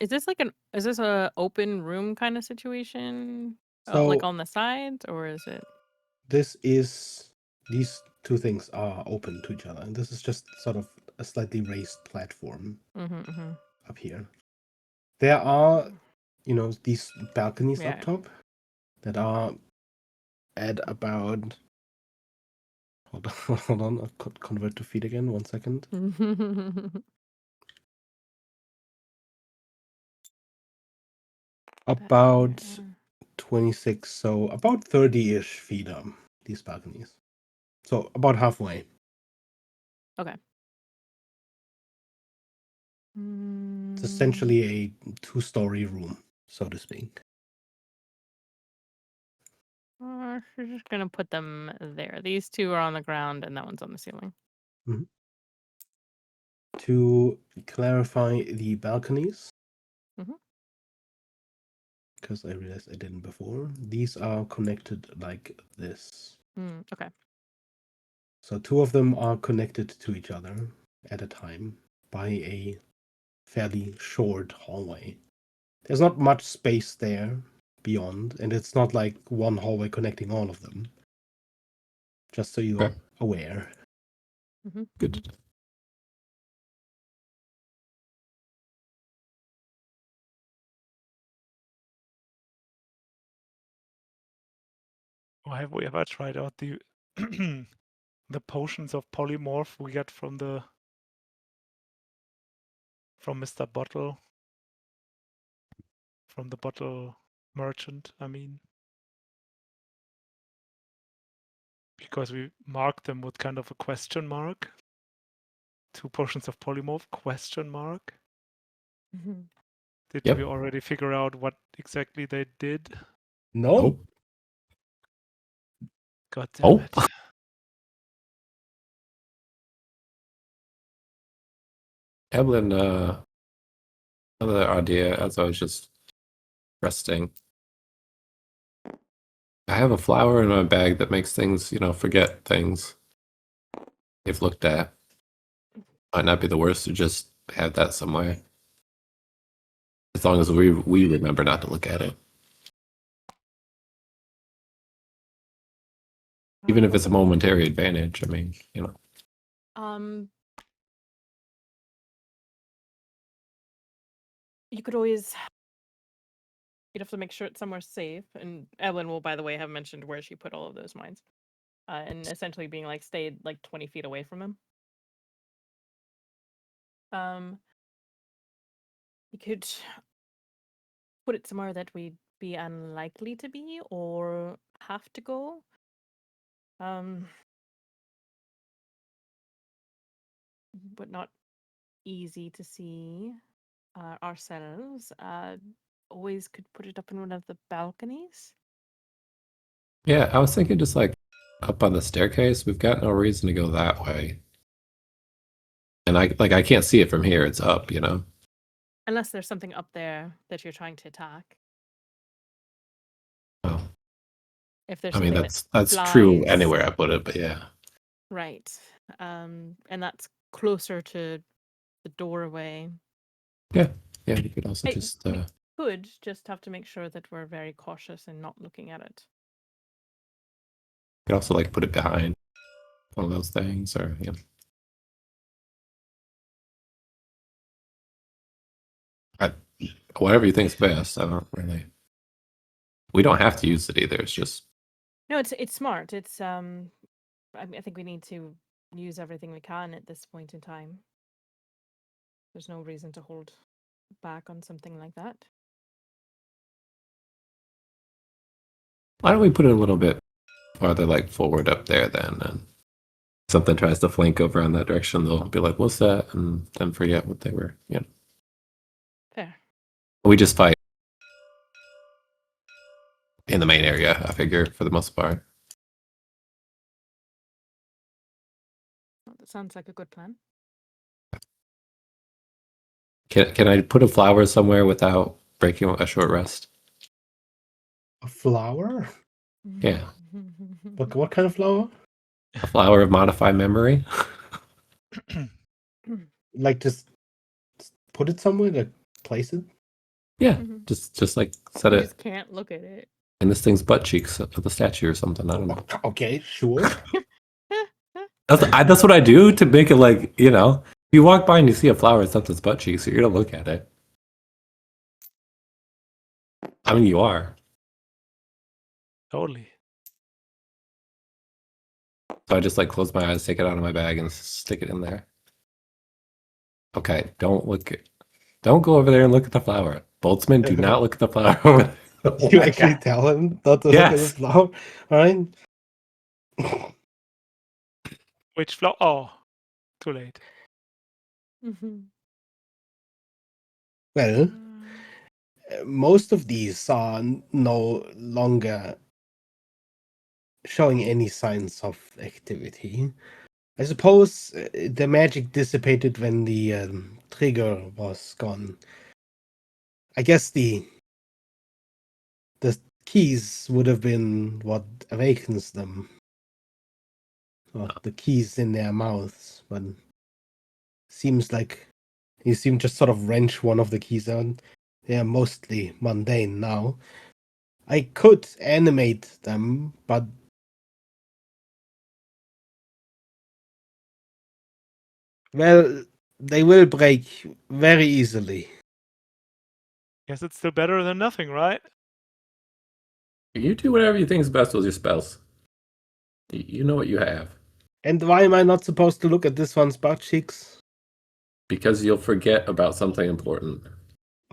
is this a open room kind of situation? Like So on the sides, or is it? these two things are open to each other, and this is just sort of a slightly raised platform Mm-hmm. up here. There are, these balconies up Yeah. top that are at about. Hold on, I'll convert to feet again. 1 second. About 26, so about 30-ish feet up, these balconies. So about halfway. Okay. It's essentially a 2-story room, so to speak. We're just gonna put them there. These two are on the ground, and that one's on the ceiling. To clarify the balconies, Mhm. because I realized I didn't before, these are connected like this. Okay. So 2 of them are connected to each other at a time by a fairly short hallway. There's not much space there beyond, and it's not like one hallway connecting all of them. Just so you're Okay. aware. Mm-hmm. Good. Or have we ever tried out the the potions of polymorph we get from Mr. Bottle? From the bottle merchant, I mean. Because we marked them with kind of a question mark. 2 potions of polymorph, question mark. Mm-hmm. Did Yep. we already figure out what exactly they did? No. God damn Oh. it. Evelyn, another idea as I was just resting. I have a flower in my bag that makes things, forget things they've looked at. Might not be the worst to just have that somewhere. As long as we remember not to look at it. Even if it's a momentary advantage, I mean, You could always. You'd have to make sure it's somewhere safe. And Evelyn will, by the way, have mentioned where she put all of those mines, and essentially being like stayed like 20 feet away from them. You could put it somewhere that we'd be unlikely to be or have to go. But not easy to see ourselves. Always could put it up in one of the balconies. yeah, I was thinking just like up on the staircase. We've got no reason to go that way. And I can't see it from here. It's up, Unless there's something up there that you're trying to attack. Oh. If there's I mean, something that's that true flies. anywhere I put it, but yeah. Right. And that's closer to the doorway. Yeah, you could also Hey, just we could just have to make sure that we're very cautious and not looking at it. could also like put it behind one of those things, or yeah. Whatever you think's best. I don't really. We don't have to use it either. It's just No, it's smart. It's I think we need to use everything we can at this point in time. There's no reason to hold back on something like that. why don't we put it a little bit farther, like forward up there, then, and something tries to flank over in that direction, they'll be like, "What's that?" and then forget what they were. Yeah, Fair. we just fight in the main area. I figure for the most part. Well, that sounds like a good plan. Can I put a flower somewhere without breaking a short rest? A flower? Yeah. What kind of flower? A flower of modified memory. Like just put it somewhere, like place it. Yeah, Mhm. just like set You it just can't look at it. in this thing's butt cheeks of the statue or something. I don't know. Okay, sure. That's what I do to make it like, you know, you walk by and you see a flower in something's butt cheeks, so you're gonna look at it. I mean, you are. Totally. So I just like close my eyes, take it out of my bag, and stick it in there. Okay, don't go over there and look at the flower. Boltzmann, do not look at the flower over there. You actually tell him not to look at the Yes. flower, right? Which flower? Oh, too late. Mhm. Well, most of these are no longer showing any signs of activity. I suppose the magic dissipated when the trigger was gone. I guess the keys would have been what awakens them. Or the keys in their mouths, but seems like you seem just sort of wrench one of the keys out. They are mostly mundane now. I could animate them, but well, they will break very easily. Guess it's still better than nothing, right? You do whatever you think is best with your spells. You know what you have. And why am I not supposed to look at this one's butt cheeks? Because you'll forget about something important.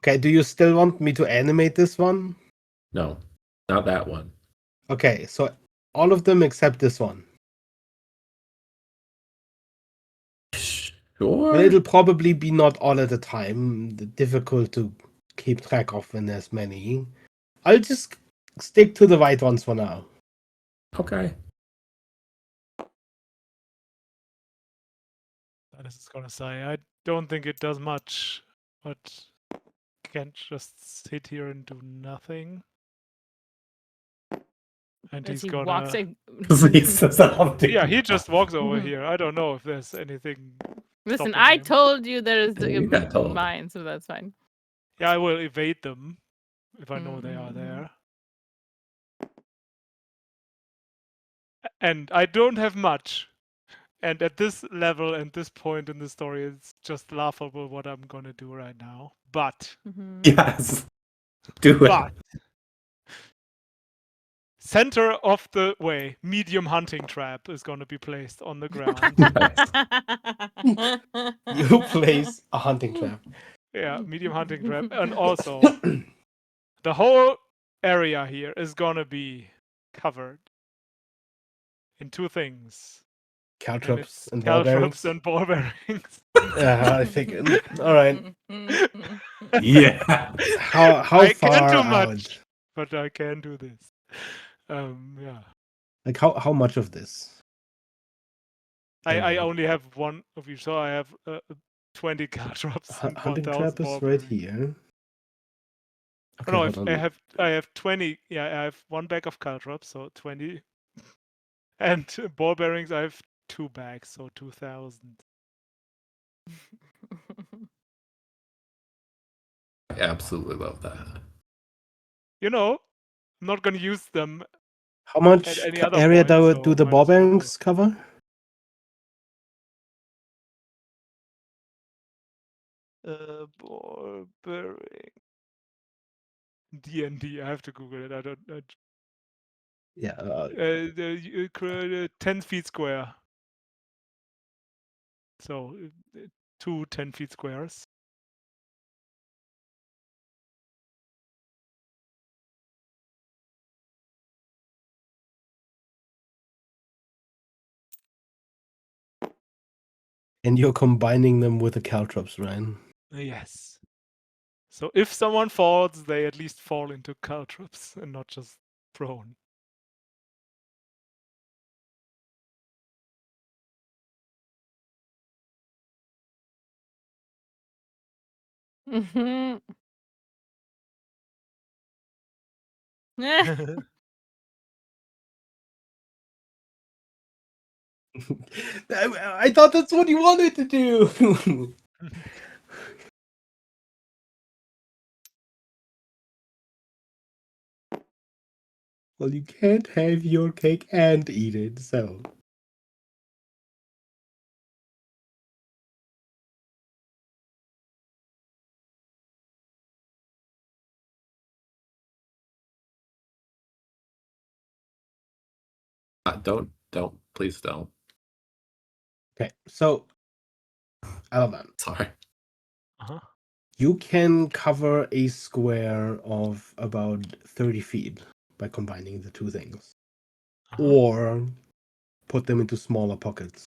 Okay, do you still want me to animate this one? No, not that one. Okay, so all of them except this one. Sure. Well, it'll probably be not all at a time. Difficult to keep track of when there's many. I'll just stick to the white ones for now. Okay. That is gonna say. I don't think it does much, but can't just sit here and do nothing. And As he's he gonna. walks in. Yeah, he just walks over here. I don't know if there's anything. Listen, stopping I him. told you there's You got told. mine, so that's fine. Yeah, I will evade them if I know they are Mhm. there. And I don't have much. And at this level and this point in the story, it's just laughable what I'm gonna do right now. But Mhm. Yes. Do it. but center of the way, medium hunting trap is gonna be placed on the ground. You place a hunting trap. Yeah, medium hunting trap. And also the whole area here is gonna be covered in two things. And it's Caltrops and ball caltrops bearings. and ball bearings. I figured. All right. Yeah. How I far can't do out? much, but I can do this. Yeah. Like how much of this? I only have one of each, so I have 20 caltrops and Hunting 1,000 trap is ball right bearings. here. Okay, No, hold on. I have 20. Yeah, I have one bag of caltrops, so 20. And ball bearings, I have 2 bags, so 2,000. I absolutely love that. You know, I'm not gonna use them How much any other area point, do so the might ball as well. banks cover? Ball bearing. D&D. I have to Google it. I don't. Yeah. 10 feet square. So 2 10 feet squares. And you're combining them with the caltrops, right? Yes. So if someone falls, they at least fall into caltrops and not just prone. Mhm. I thought that's what you wanted to do. Well, you can't have your cake and eat it, so. Don't, please don't. Okay, so, Alavan, Sorry. Uh-huh. you can cover a square of about 30 feet by combining the two things. Uh-huh. Or put them into smaller pockets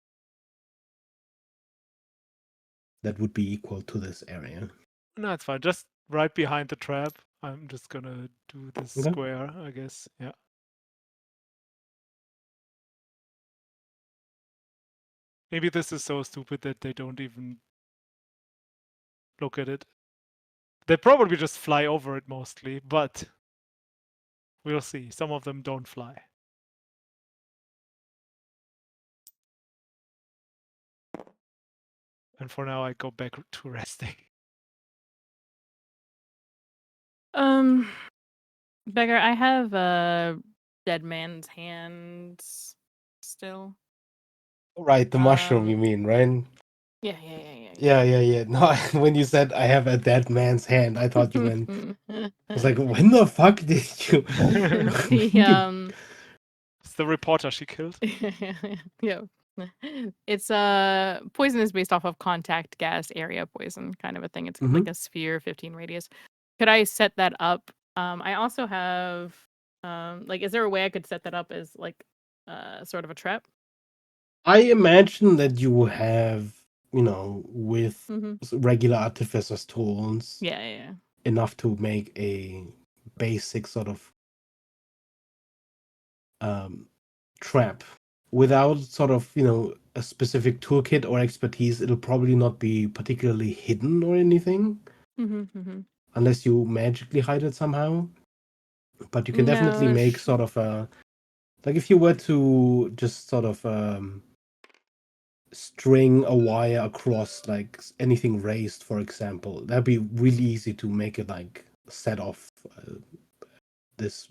that would be equal to this area. No, it's fine. Just right behind the trap. I'm just gonna do this Okay. square, I guess. Yeah. Maybe this is so stupid that they don't even look at it. They probably just fly over it mostly, but we'll see. Some of them don't fly. And for now, I go back to resting. Beggar, I have a dead man's hands still. Right, the mushroom, you Um, mean, right? Yeah. No, when you said I have a dead man's hand, I thought you meant. I was like, when the fuck did you? The It's the reporter she killed. yeah. It's poison is based off of contact gas area poison kind of a thing. It's like a sphere 15 radius. Could I set that up? I also have like is there a way I could set that up as like sort of a trap? I imagine that you have, with Mhm. regular artificer's tools, Yeah. enough to make a basic sort of trap. Without sort of, a specific toolkit or expertise, it'll probably not be particularly hidden or anything, Mhm. unless you magically hide it somehow. But you can definitely No. make sort of a, like if you were to just sort of string a wire across like anything raised, for example, that'd be really easy to make it like set off this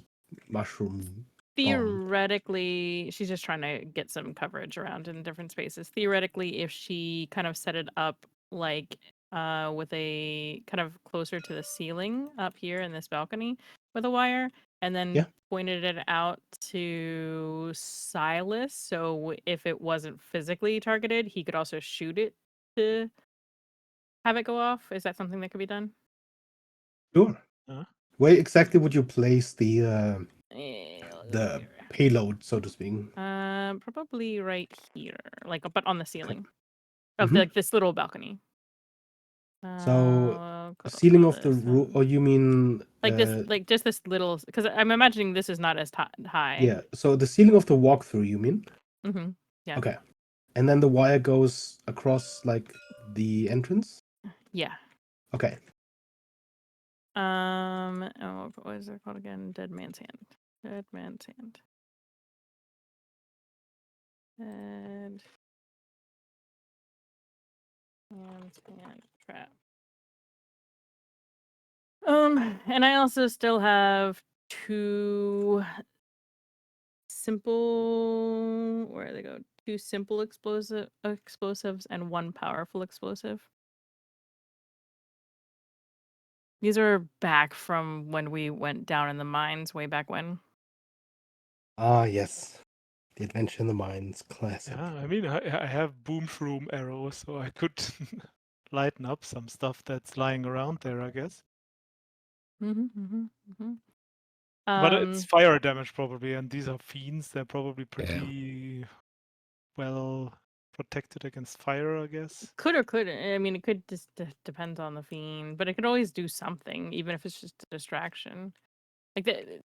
mushroom bomb. Theoretically, she's just trying to get some coverage around in different spaces. Theoretically, if she kind of set it up like with a kind of closer to the ceiling up here in this balcony with a wire and then Yeah. pointed it out to Silas, so if it wasn't physically targeted, he could also shoot it to have it go off. Is that something that could be done? Sure. Huh? Where exactly would you place the Let's see here. payload, so to speak? Probably right here, like, but on the ceiling of Mhm. like this little balcony. So Could ceiling call of the this, roof, or you mean like this, like just this little, because I'm imagining this is not as high. yeah, so the ceiling of the walkthrough, you mean? Mm-hmm. Yeah. Okay. And then the wire goes across like the entrance? Yeah. Okay. Oh, what is it called again? Dead man's hand. Dead man's hand. Dead man's hand trap. And I also still have 2 simple. Where do they go? 2 simple explosives and 1 powerful explosive. These are back from when we went down in the mines way back when. Ah, yes. The Adventure in the Mines, classic. Yeah, I mean, I have boom shroom arrows, so I could lighten up some stuff that's lying around there, I guess. But it's fire damage probably, and these are fiends. They're probably pretty well protected against fire, I guess. Could or couldn't. I mean, it could just depends on the fiend, but it could always do something, even if it's just a distraction. Like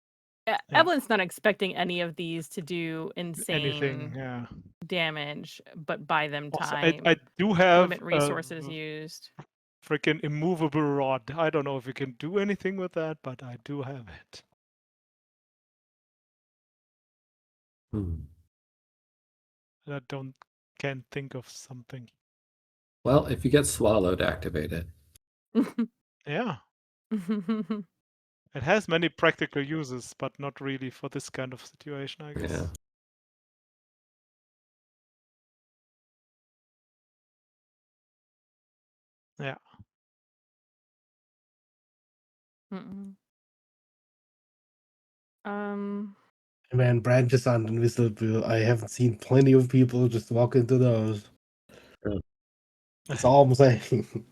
Evelyn's not expecting any of these to do Anything, insane yeah. damage, but buy them Also, time. I do have limit resources used. Freaking immovable rod. I don't know if you can do anything with that, but I do have it. And I can't think of something. Well, if you get swallowed, activate it. Yeah. It has many practical uses, but not really for this kind of situation, I guess. Yeah. Yeah. Man, branches aren't invisible. I haven't seen plenty of people just walk into those. Yeah. That's all I'm saying.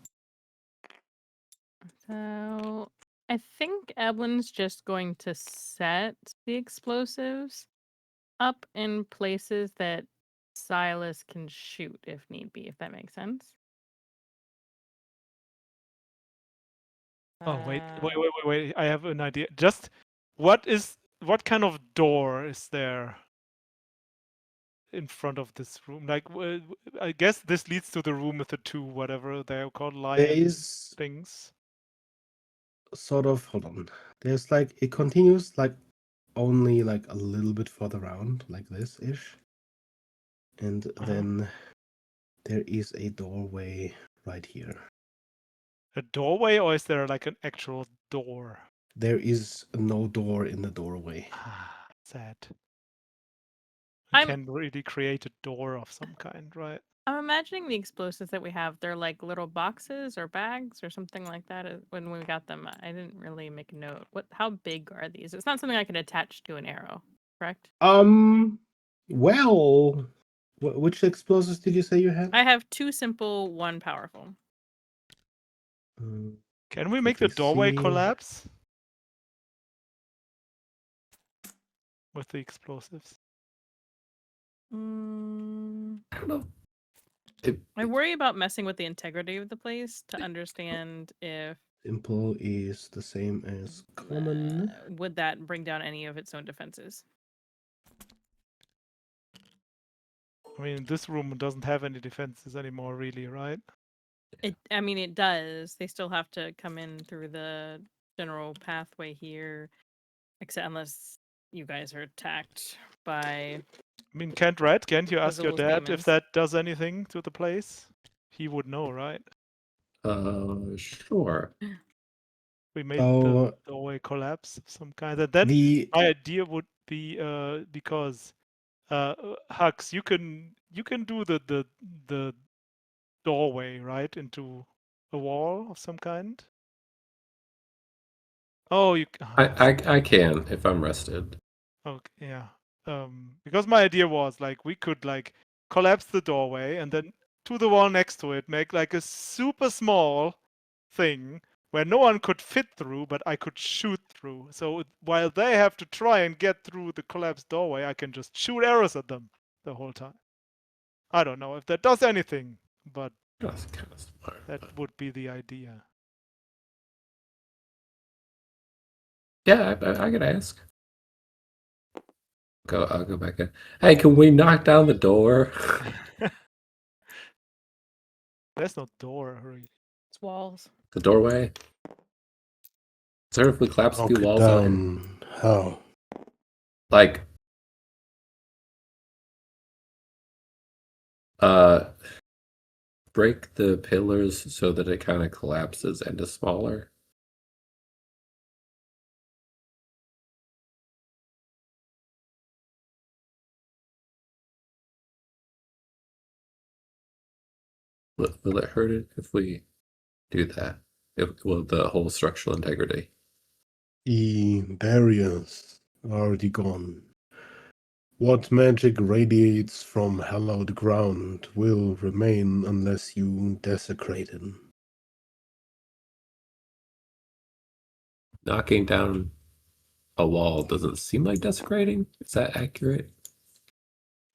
So I think Evelyn's just going to set the explosives up in places that Silas can shoot if need be, if that makes sense. Oh, wait. I have an idea. Just what kind of door is there in front of this room? Like, I guess this leads to the room with the 2, whatever they're called, There lion is things. sort of, hold on. There's like, it continues like only like a little bit further around, like this-ish. And then there is a doorway right here. A doorway, or is there like an actual door? There is no door in the doorway. Sad. I I'm- can really create a door of some kind, right? I'm imagining the explosives that we have, they're like little boxes or bags or something like that. When we got them, I didn't really make a note. How big are these? It's not something I can attach to an arrow, correct? Well, which explosives did you say you had? I have 2 simple, 1 powerful. Can we make the doorway collapse with the explosives? I don't know. I worry about messing with the integrity of the place to understand if Simple is the same as common. would that bring down any of its own defenses. I mean, this room doesn't have any defenses anymore, really, right? I mean, it does. They still have to come in through the general pathway here, except unless you guys are attacked by. I mean, can't you ask your Azul's dad demons. if that does anything to the place? He would know, right? Sure. We made the doorway collapse of some kind. And then my idea would be because Hux, you can do the doorway, right, into a wall of some kind. Oh, you. I can if I'm rested. Okay, yeah. Because my idea was like we could like collapse the doorway and then to the wall next to it make like a super small thing where no one could fit through, but I could shoot through. So while they have to try and get through the collapsed doorway, I can just shoot arrows at them the whole time. I don't know if that does anything, but that's kind of smart. That would be the idea. Yeah, I could ask. I'll go back in. Hey, can we knock down the door? There's no door, really. It's walls. The doorway? Sir, if we collapse a few walls down. How? Like, break the pillars so that it kind of collapses into smaller. Will it hurt it if we do that? Will the whole structural integrity? The barriers are already gone. What magic radiates from hallowed ground will remain unless you desecrate it. Knocking down a wall doesn't seem like desecrating. Is that accurate?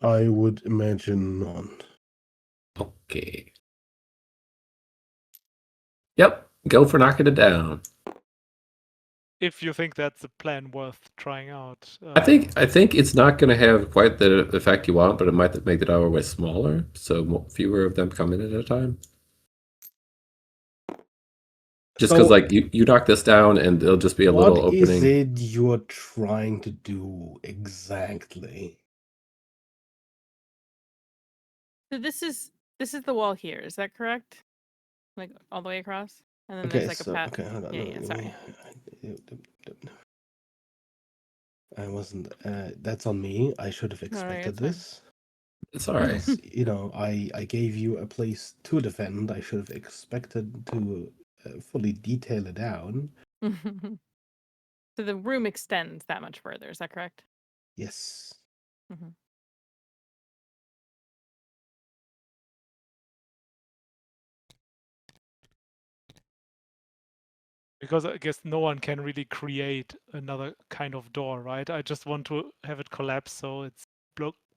I would imagine not. Okay. Yep, go for knocking it down. If you think that's a plan worth trying out. I think it's not going to have quite the effect you want, but it might make the doorway smaller, so fewer of them come in at a time. Just because, So, like, you knock this down, and there'll just be a little what is opening. it you're trying to do exactly? So this is the wall here. Is that correct? Like all the way across, and then Okay, there's like a so path. okay, hold on. Yeah, yeah. Sorry. I wasn't. That's on me. I should have No, expected it's fine. this. It's all right. Because, I gave you a place to defend. I should have expected to fully detail it down. So the room extends that much further. Is that correct? Yes. Mm-hmm. Because I guess no one can really create another kind of door, right? I just want to have it collapse so it's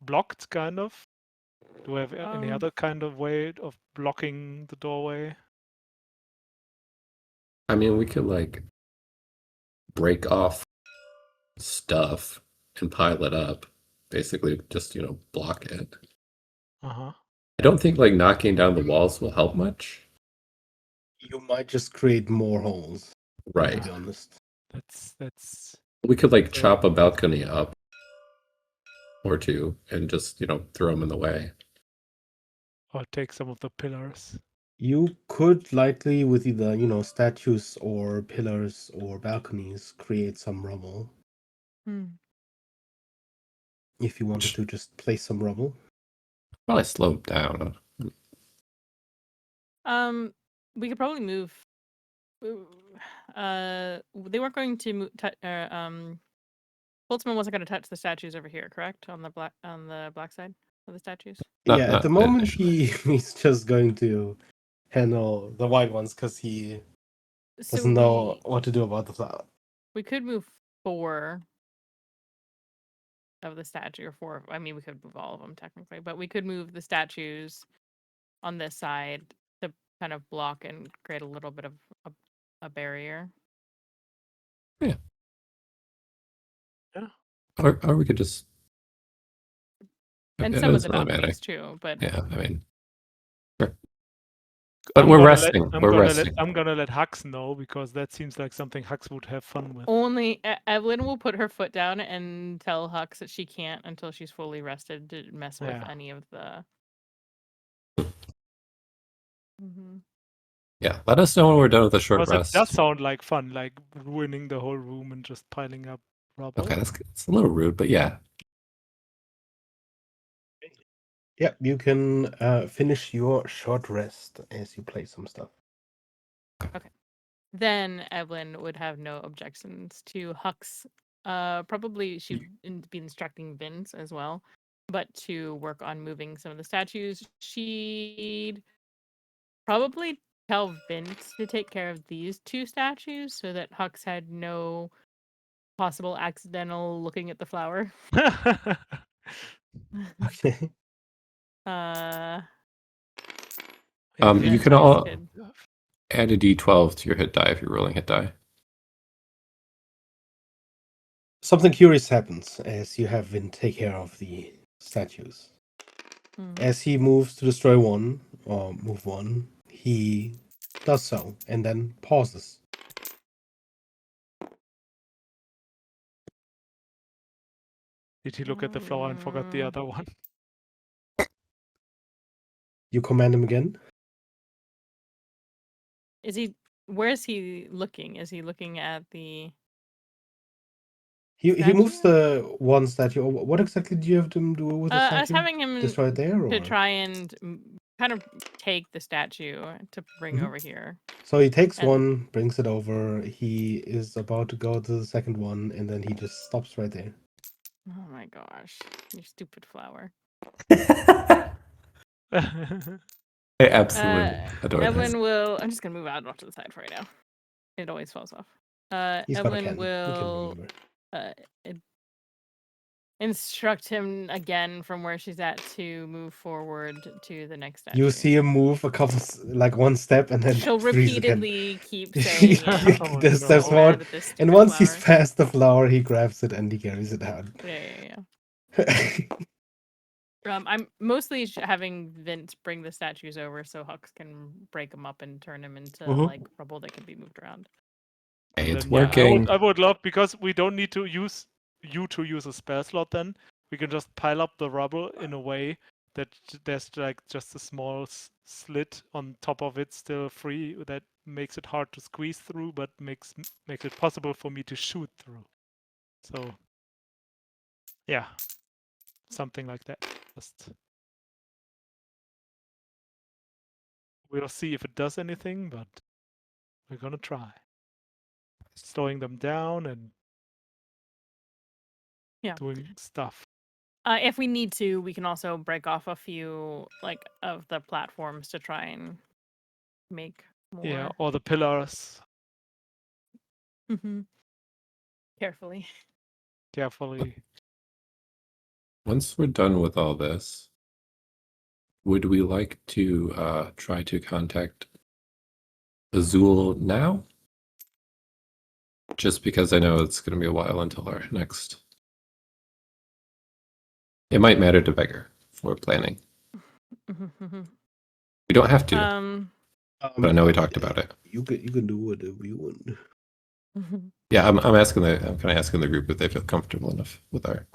blocked, kind of. Do we have any other kind of way of blocking the doorway? I mean, we could, like, break off stuff and pile it up. Basically, just, block it. Uh-huh. I don't think, like, knocking down the walls will help much. You might just create more holes. Right. To be honest. That's We could, like, chop a balcony up or two and just, throw them in the way. or take some of the pillars. You could likely, with either, statues or pillars or balconies, create some rubble. If you wanted to just place some rubble. Probably slow them down. We could probably move. They weren't going to move. Holtzman wasn't going to touch the statues over here, correct? On the black side of the statues. Yeah, at the moment initially. he's just going to handle the white ones because he doesn't know what to do about the flower. We could move 4 of the statue, or 4. I mean, we could move all of them technically, but we could move the statues on this side to kind of block and create a little bit of a barrier. Yeah. Yeah. Or we could just. And it some of the doesn't really matter. balconies too, but Yeah, I mean. Sure. But we're resting. We're resting. I'm gonna let Hux know, because that seems like something Hux would have fun with. only Evelyn will put her foot down and tell Hux that she can't until she's fully rested to mess with any of the. Mm-hmm. Yeah, let us know when we're done with the short Because rest. it does sound like fun, like ruining the whole room and just piling up rubble. Okay, it's a little rude, but yeah. Yep, you can finish your short rest as you play some stuff. Okay. Then Evelyn would have no objections to Hux. Probably she'd be instructing Vince as well, but to work on moving some of the statues. She'd probably tell Vince to take care of these 2 statues so that Hux had no possible accidental looking at the flower. Okay. You can all add a d12 to your hit die if you're rolling hit die. Something curious happens as you have Vin take care of the statues. As he moves to destroy one, or move one, he does so, and then pauses. Did he look at the flower and forgot the other one? You command him again? Where is he looking? Is he looking at the... He moves the one statue. What exactly do you have to do with the statue? I was having him destroy it there, or to try and kind of take the statue to bring Mhm. over here. So he takes And- one, brings it over. He is about to go to the second one, and then he just stops right there. Oh my gosh, you stupid flower. I absolutely adore this. Evelyn will. I'm just gonna move out off to the side for right now. It always falls off. He's got a Evelyn pen. He can will remember. instruct him again from where she's at to move forward to the next statue. You see him move a couple, like one step, and then She'll freeze again. repeatedly keep saying it. Oh, Just no. steps forward, Mad at this and stupid once he's flower. past the flower, he grabs it and he carries it out. Yeah. I'm mostly having Vint bring the statues over so Hux can break them up and turn them into Mhm. like rubble that can be moved around. Hey, it's Then, yeah, working. I would love, because we don't need to use you to use a spell slot. Then we can just pile up the rubble in a way that there's like just a small slit on top of it, still free. That makes it hard to squeeze through, but makes it possible for me to shoot through. So, yeah, something like that. Just we'll see if it does anything, but we're gonna try. Slowing them down and Yeah. doing stuff. If we need to, we can also break off a few like of the platforms to try and make more. Yeah, or the pillars. Mm-hmm. Carefully. Carefully. Once we're done with all this, would we like to try to contact Azul now? Just because I know it's going to be a while until our next. It might matter to Beggar for planning. We don't have to, but I know we talked about it. You can do whatever you want. Yeah, I'm kind of asking the group if they feel comfortable enough with our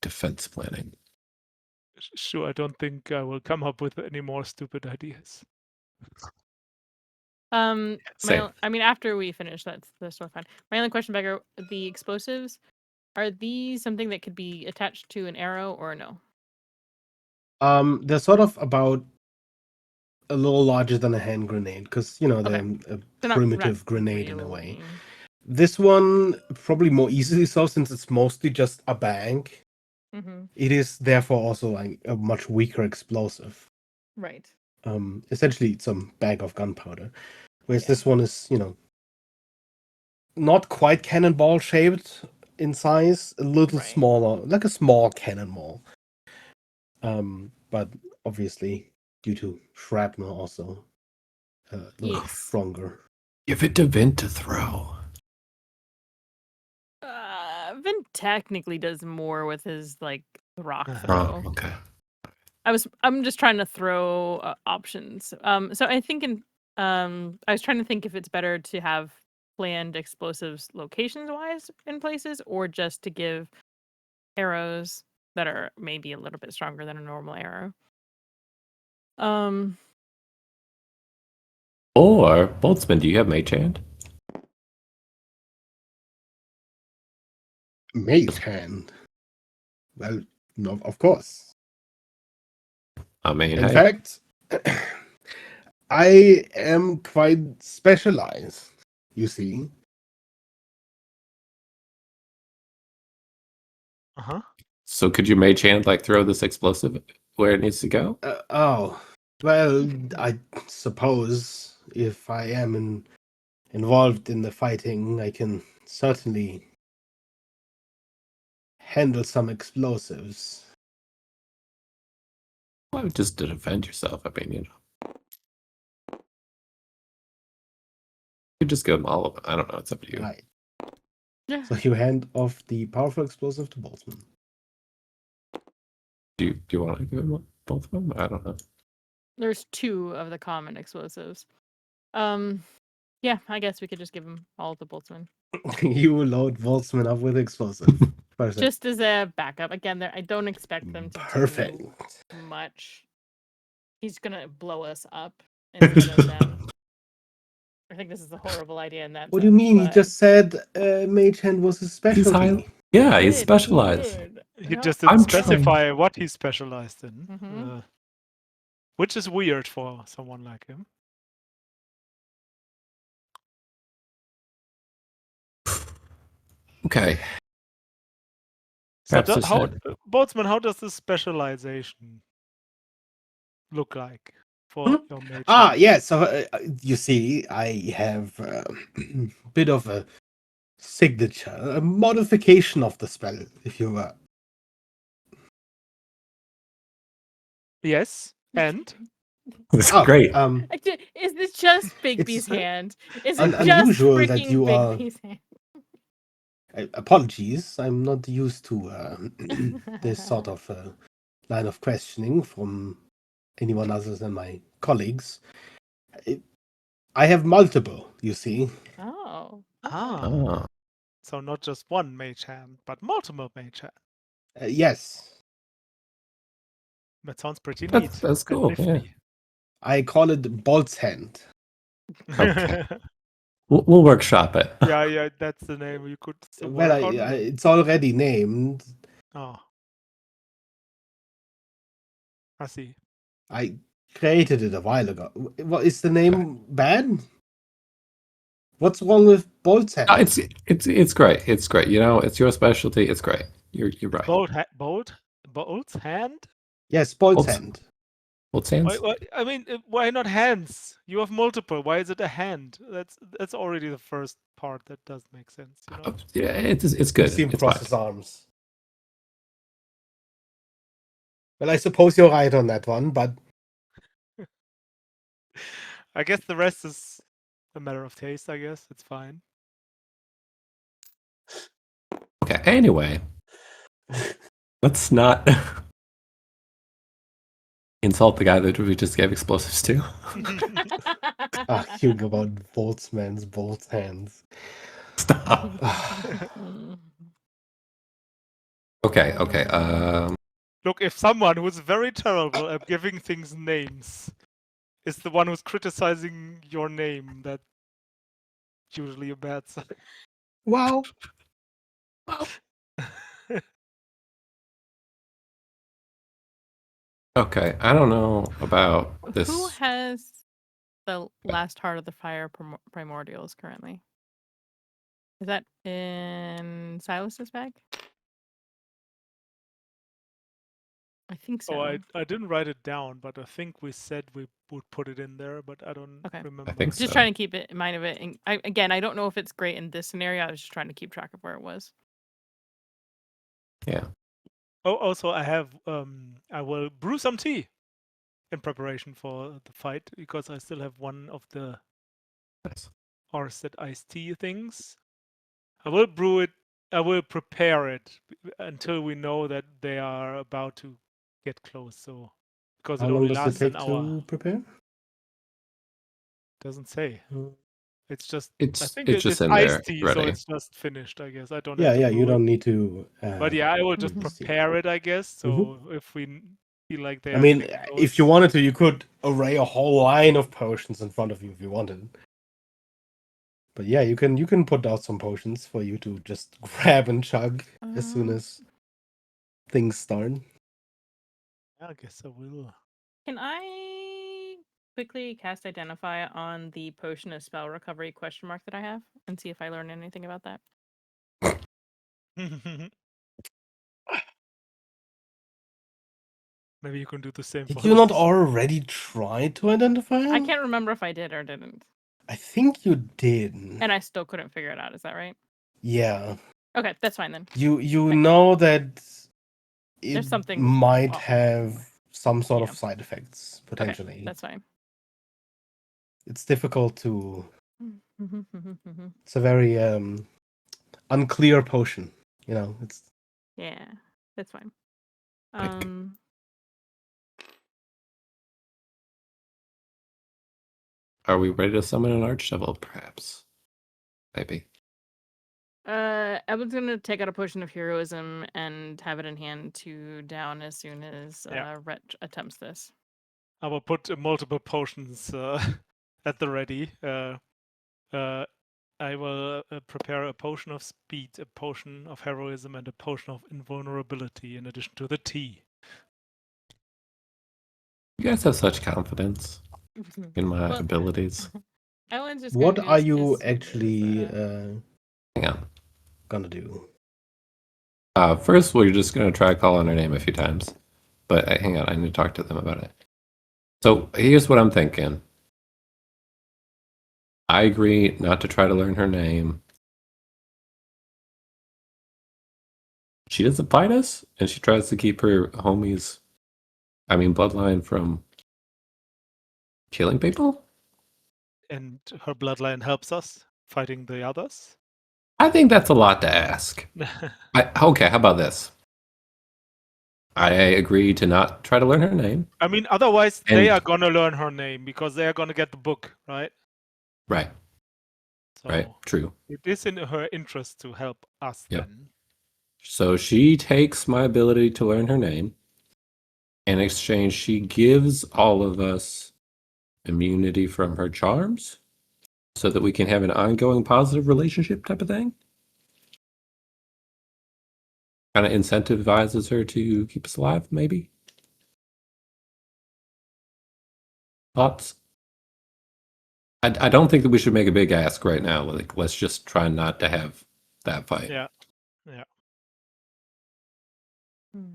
defense planning. Sure, I don't think I will come up with any more stupid ideas. Same. I mean, after we finish, that's still fine. My only question, Beggar, the explosives, are these something that could be attached to an arrow or no? They're sort of about a little larger than a hand grenade, because they're a They're primitive not grenade in a way. really- This one probably more easily so, since it's mostly just a bag. Mhm. It is therefore also like a much weaker explosive. Right. Essentially it's a bag of gunpowder. Whereas Yeah. this one is, not quite cannonball shaped in size, a little Right. smaller, like a small cannonball. But obviously, due to shrapnel, also a little Yes. stronger. Give it to Vint to throw. Vin technically does more with his like rock Uh-huh. throw. Oh, okay. I'm just trying to throw options. So I think I was trying to think if it's better to have planned explosives locations wise in places, or just to give arrows that are maybe a little bit stronger than a normal arrow. Or Boltzmann, do you have Mage Hand? Mage hand. Well, no, of course. I mean, In hey, fact, I am quite specialized, you see. Uh-huh. so could you Mage Hand like throw this explosive where it needs to go? Well, I suppose if I am involved in the fighting, I can certainly handle some explosives. Well, just to defend yourself. I mean, you could just give them all of it. I don't know. It's up to you. Right. Yeah. So you hand off the powerful explosive to Boltzmann. Do you want to give them both of them? I don't know. There's 2 of the common explosives. Yeah, I guess we could just give them all to Boltzmann. You load Boltzmann up with explosive. Perfect. Just as a backup. Again, I don't expect them to Perfect. do much. He's gonna blow us up instead of them. I think this is a horrible idea in that What do you mean? He but- just said Mage Hand was his specialty. Yeah, He he's did, specialized. did. He No, just I'm didn't trying. specify what he's specialized in. Mhm. Which is weird for someone like him. Okay. So, Perhaps this should. Boltzmann, how does this specialization look like for Hmm? your mage? Yeah. So you see, I have a bit of a signature, a modification of the spell, if you were. Yes, and This is Oh, great. Is this just Bigby's It's hand? Is it just unusual that freaking you are. Bigby's hand? Apologies, I'm not used to this sort of line of questioning from anyone other than my colleagues. I have multiple, you see. Oh. Oh. So not just one mage hand, but multiple mage hand. Yes, That sounds pretty neat. That's and cool. Yeah. nifty. I call it Bolt's Hand. Okay. We'll workshop it. yeah, that's the name you could still Well, work on. it's already named. Oh, I see. I created it a while ago. What is the name bad? What's wrong with Bolt's Hand? Oh, it's great. It's great. You know, it's your specialty. It's great. You're right. Bolt's hand? Yes, Bolt's Bolt's- Hand. Both hands. I mean, why not hands? You have multiple. Why is it a hand? That's already the first part that does make sense. You know? Yeah, it's You good. seem to It's cross fine. his arms. Well, I suppose you're right on that one, but I guess the rest is a matter of taste. I guess it's fine. Okay. Anyway, let's not insult the guy that we just gave explosives to. you go about Boltzmann's Bolt's Hands. Stop. Okay. Look, if someone who's very terrible at giving things names is the one who's criticizing your name, that's usually a bad sign. Wow. Okay. I don't know about this. Who has the last heart of the fire primordials currently? Is that in Silas's bag? I think so. Oh, I didn't write it down, but I think we said we would put it in there, but I don't Okay. remember. I think Just so. trying to keep it in mind of it. And I don't know if it's great in this scenario. I was just trying to keep track of where it was. Yeah. Oh, also I will brew some tea in preparation for the fight because I still have one of the Nice. Arsted iced tea things. I will brew it. I will prepare it until we know that they are about to get close. So because How it long only does it lasts take an hour. to prepare? Doesn't say. It's just. I It's think just it's in iced there, tea, so ready. it's just finished. I guess I don't Yeah, have to yeah, brew you it. don't need to. But yeah, I will just brew this tea. prepare it. I guess. So if we feel like they I are mean, getting if you close- wanted to, you could array a whole line of potions in front of you if you wanted. But yeah, you can put out some potions for you to just grab and chug as soon as things start. I guess I will. Can I quickly cast Identify on the potion of spell recovery question mark that I have and see if I learn anything about that? Maybe you can do the same. Did for you not us. already try to identify? I can't remember if I did or didn't. I think you did. And I still couldn't figure it out. Is that right? Yeah. Okay, that's fine then. You know that it There's something might off. have some sort Yeah. of side effects Okay, potentially. that's fine. It's difficult to. It's a very unclear potion. You know, it's. Yeah, that's fine. Are we ready to summon an archdevil, perhaps? Maybe. I was gonna take out a potion of heroism and have it in hand to down as soon as Yeah. Rhett attempts this. I will put multiple potions at the ready. I will prepare a potion of speed, a potion of heroism, and a potion of invulnerability in addition to the tea. You guys have such confidence in my Well, abilities. Ellen's just What gonna do are this you 'cause actually Hang on. gonna do? First, we're just going to try calling her name a few times. But hang on, I need to talk to them about it. So here's what I'm thinking. I agree not to try to learn her name. She doesn't fight us, and she tries to keep her bloodline from killing people? And her bloodline helps us fighting the others. I think that's a lot to ask. Okay, how about this? I agree to not try to learn her name. I mean, otherwise they And- are gonna learn her name because they are gonna get the book, right? Right, So right, true. it is in her interest to help us Yep. then. So she takes my ability to learn her name. In exchange, she gives all of us immunity from her charms so that we can have an ongoing positive relationship type of thing. Kind of incentivizes her to keep us alive, maybe. Thoughts? I don't think that we should make a big ask right now. Like, let's just try not to have that fight. Yeah. Hmm.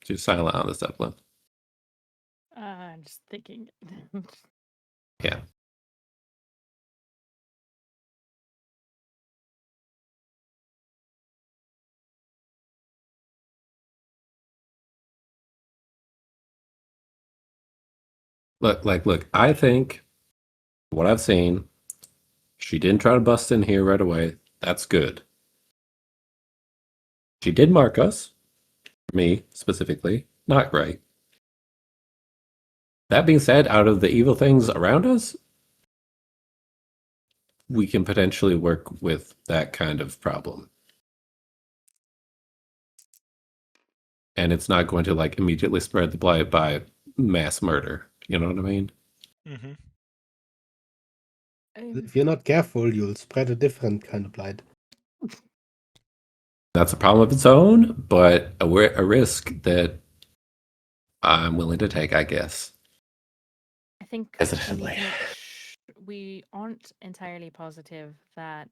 She's silent on this, Evelyn. I'm just thinking. Yeah. Look, I think what I've seen, she didn't try to bust in here right away. That's good. She did mark us, me specifically. Not great. That being said, out of the evil things around us, we can potentially work with that kind of problem. And it's not going to like immediately spread the blight by mass murder. You know what I mean? Mm-hmm. If you're not careful, you'll spread a different kind of blight. That's a problem of its own, but a risk that I'm willing to take, I guess. I think Hesitantly. we aren't entirely positive that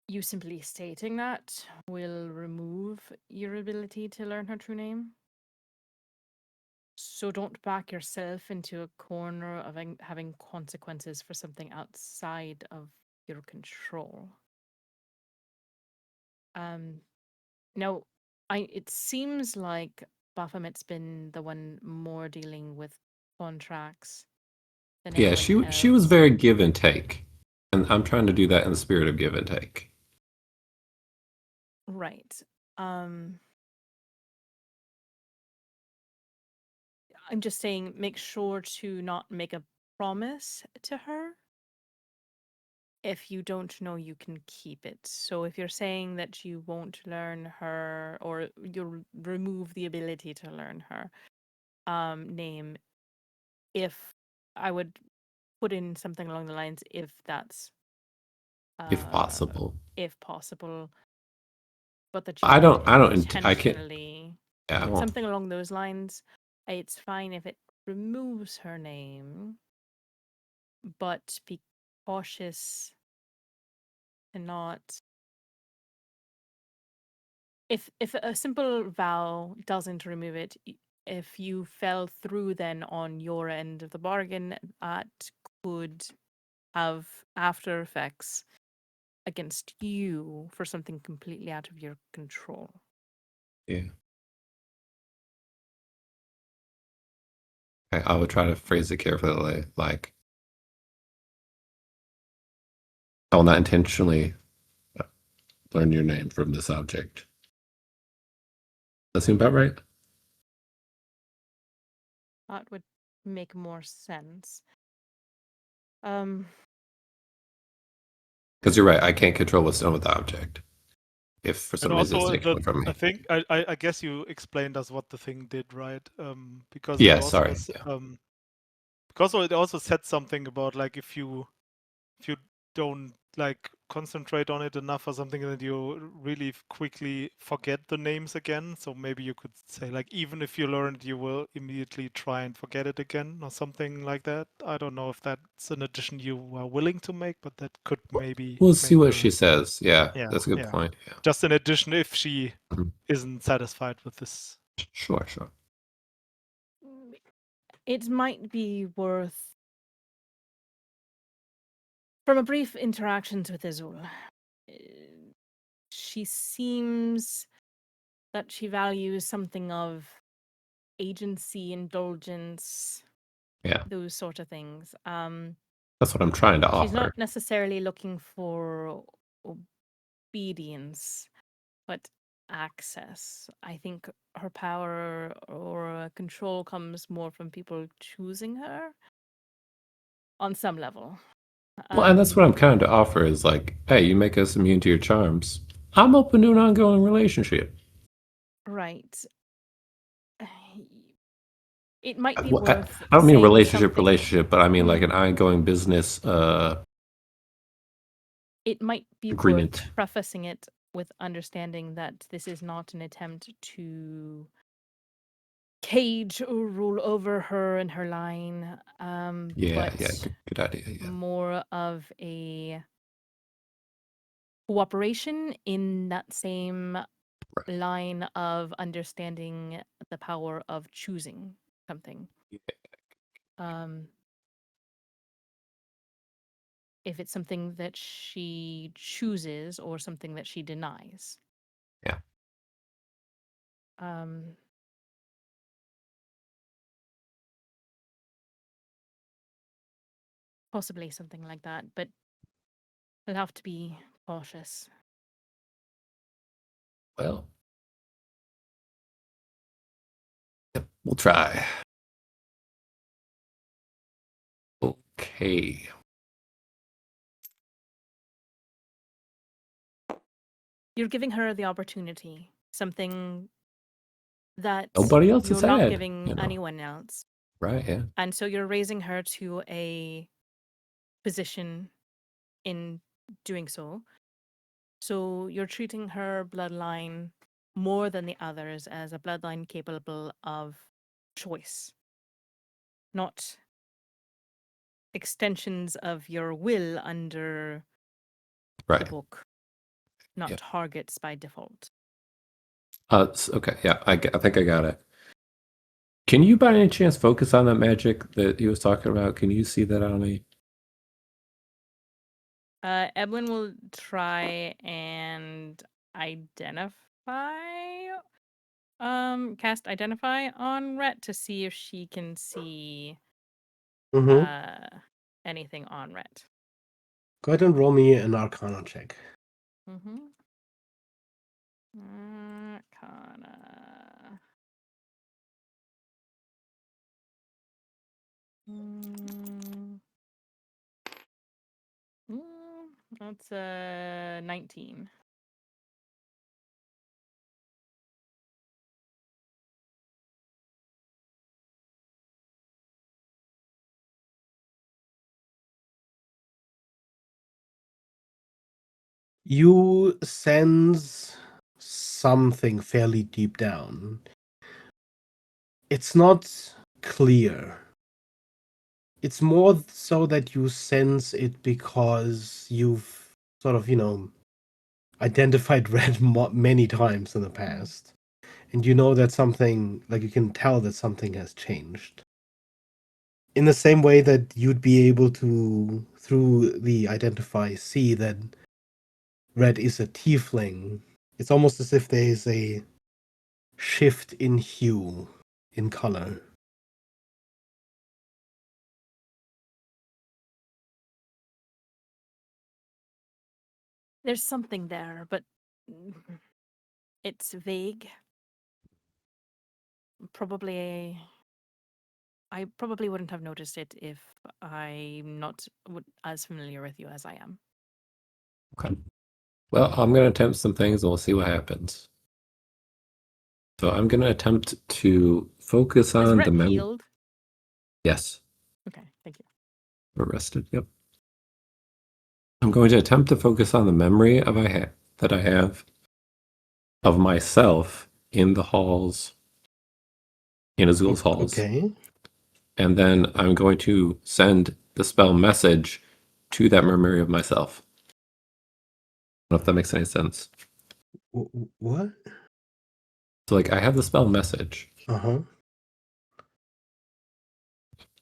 you simply stating that will remove your ability to learn her true name. So don't back yourself into a corner of having consequences for something outside of your control. Now, it seems like Baphomet's been the one more dealing with contracts than Yeah, anyone else. she was very give and take. And I'm trying to do that in the spirit of give and take. Right. I'm just saying, make sure to not make a promise to her. If you don't know, you can keep it. So if you're saying that you won't learn her, or you remove the ability to learn her name, if I would put in something along the lines, if that's If possible. if possible, but that you I won't can't. intentionally. Yeah, I won't. Something along those lines. It's fine if it removes her name, but be cautious to not. If a simple vow doesn't remove it, if you fell through then on your end of the bargain, that could have after effects against you for something completely out of your control. Yeah. I would try to phrase it carefully, like I will not intentionally learn your name from this object. That seem about right? That would make more sense. Because you're right, I can't control what's done with the object. If for some And reason it's also, taken from me. I think I guess you explained us what the thing did, right? Because Yeah, it also sorry. Yeah. because it also said something about like if you don't like concentrate on it enough or something, that you really quickly forget the names again. So maybe you could say like, even if you learn it, you will immediately try and forget it again or something like that. I don't know if that's an addition you are willing to make, but that could maybe We'll see make what her- she says. Yeah, Yeah, that's a good yeah. point. Yeah. Just an addition if she Mhm. isn't satisfied with this. Sure. It might be worth, from a brief interactions with Azul, she seems that she values something of agency, indulgence, Yeah. those sort of things. That's what I'm trying to She's offer. not necessarily looking for obedience, but access. I think her power or control comes more from people choosing her on some level. Well, and that's what I'm kind of to offer is like, hey, you make us immune to your charms. I'm open to an ongoing relationship. Right. It might be Well, worth I don't mean saying relationship, but I mean like an Mhm. ongoing business It might be agreement. worth prefacing it with understanding that this is not an attempt to cage or rule over her and her line, Yeah, but good idea. Yeah. more of a cooperation in that same Right. line of understanding the power of choosing something. If it's something that she chooses or something that she denies. Yeah. Possibly something like that, but we'll have to be cautious. Well, yep, we'll try. Okay. You're giving her the opportunity, something that Nobody else has you're not had, giving anyone else. Right, yeah. And so you're raising her to a position in doing so. So you're treating her bloodline more than the others as a bloodline capable of choice, not extensions of your will under the Right. book, not Yep. targets by default. Okay, yeah, I think I got it. Can you by any chance focus on that magic that he was talking about? Can you see that on me? Evelyn will try and cast identify on Rhett to see if she can see anything on Rhett. Go ahead and roll me an Arcana check. Arcana. That's 19. You sense something fairly deep down. It's not clear. It's more so that you sense it because you've sort of, identified Red many times in the past. And you know that something, like you can tell that something has changed. In the same way that you'd be able to, through the identify, see that Red is a tiefling, it's almost as if there is a shift in hue, in color. There's something there, but it's vague. I probably wouldn't have noticed it if I'm not as familiar with you as I am. Okay. Well, I'm going to attempt some things and we'll see what happens. So I'm going to attempt to focus Is on Rhett the healed? Yes. Okay, thank you. Arrested, yep. I'm going to attempt to focus on the memory that I have of myself in the halls, in Azul's halls. Okay. And then I'm going to send the spell message to that memory of myself. I don't know if that makes any sense. What? So, like, I have the spell message, Uh-huh.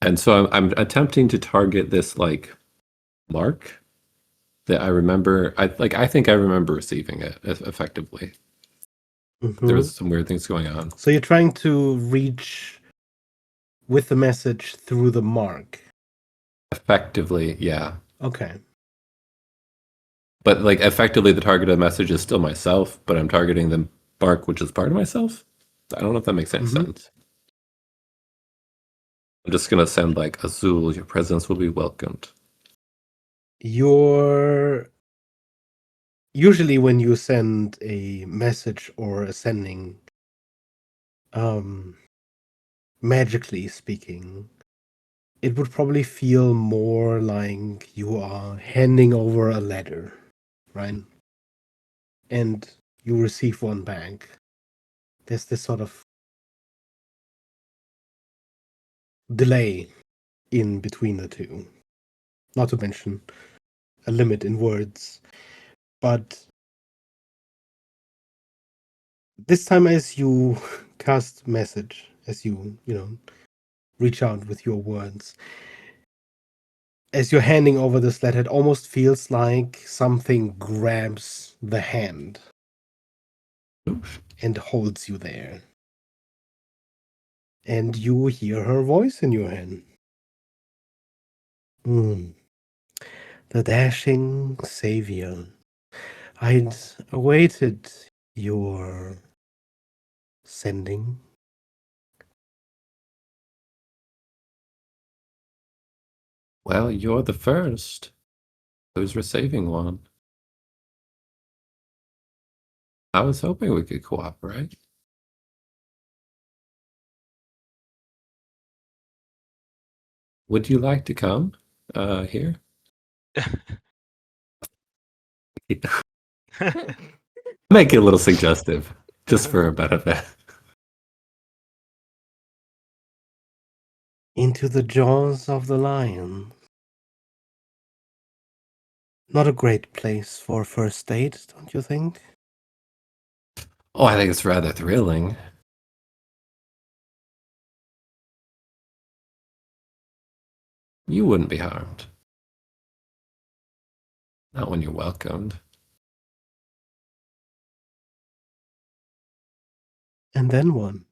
and so I'm attempting to target this like mark that I remember. I think I remember receiving it effectively. There Mhm. was some weird things going on. So you're trying to reach with the message through the mark. Effectively, yeah. Okay. But like effectively, the target of the message is still myself, but I'm targeting the mark, which is part of myself. I don't know if that makes any Mhm. sense. I'm just gonna send like Azul, your presence will be welcomed. You're usually when you send a message or a sending, magically speaking, it would probably feel more like you are handing over a letter, right? And you receive one back. There's this sort of delay in between the two. Not to mention a limit in words. But this time, as you cast message, as you reach out with your words, as you're handing over this letter, it almost feels like something grabs the hand and holds you there. And you hear her voice in your head. The dashing savior. I'd awaited your sending. Well, you're the first who's receiving one. I was hoping we could cooperate. Would you like to come here? Make it a little suggestive, just for a benefit. Into the jaws of the lion. Not a great place for a first date, don't you think? Oh, I think it's rather thrilling. You wouldn't be harmed. Not when you're welcomed. And then one.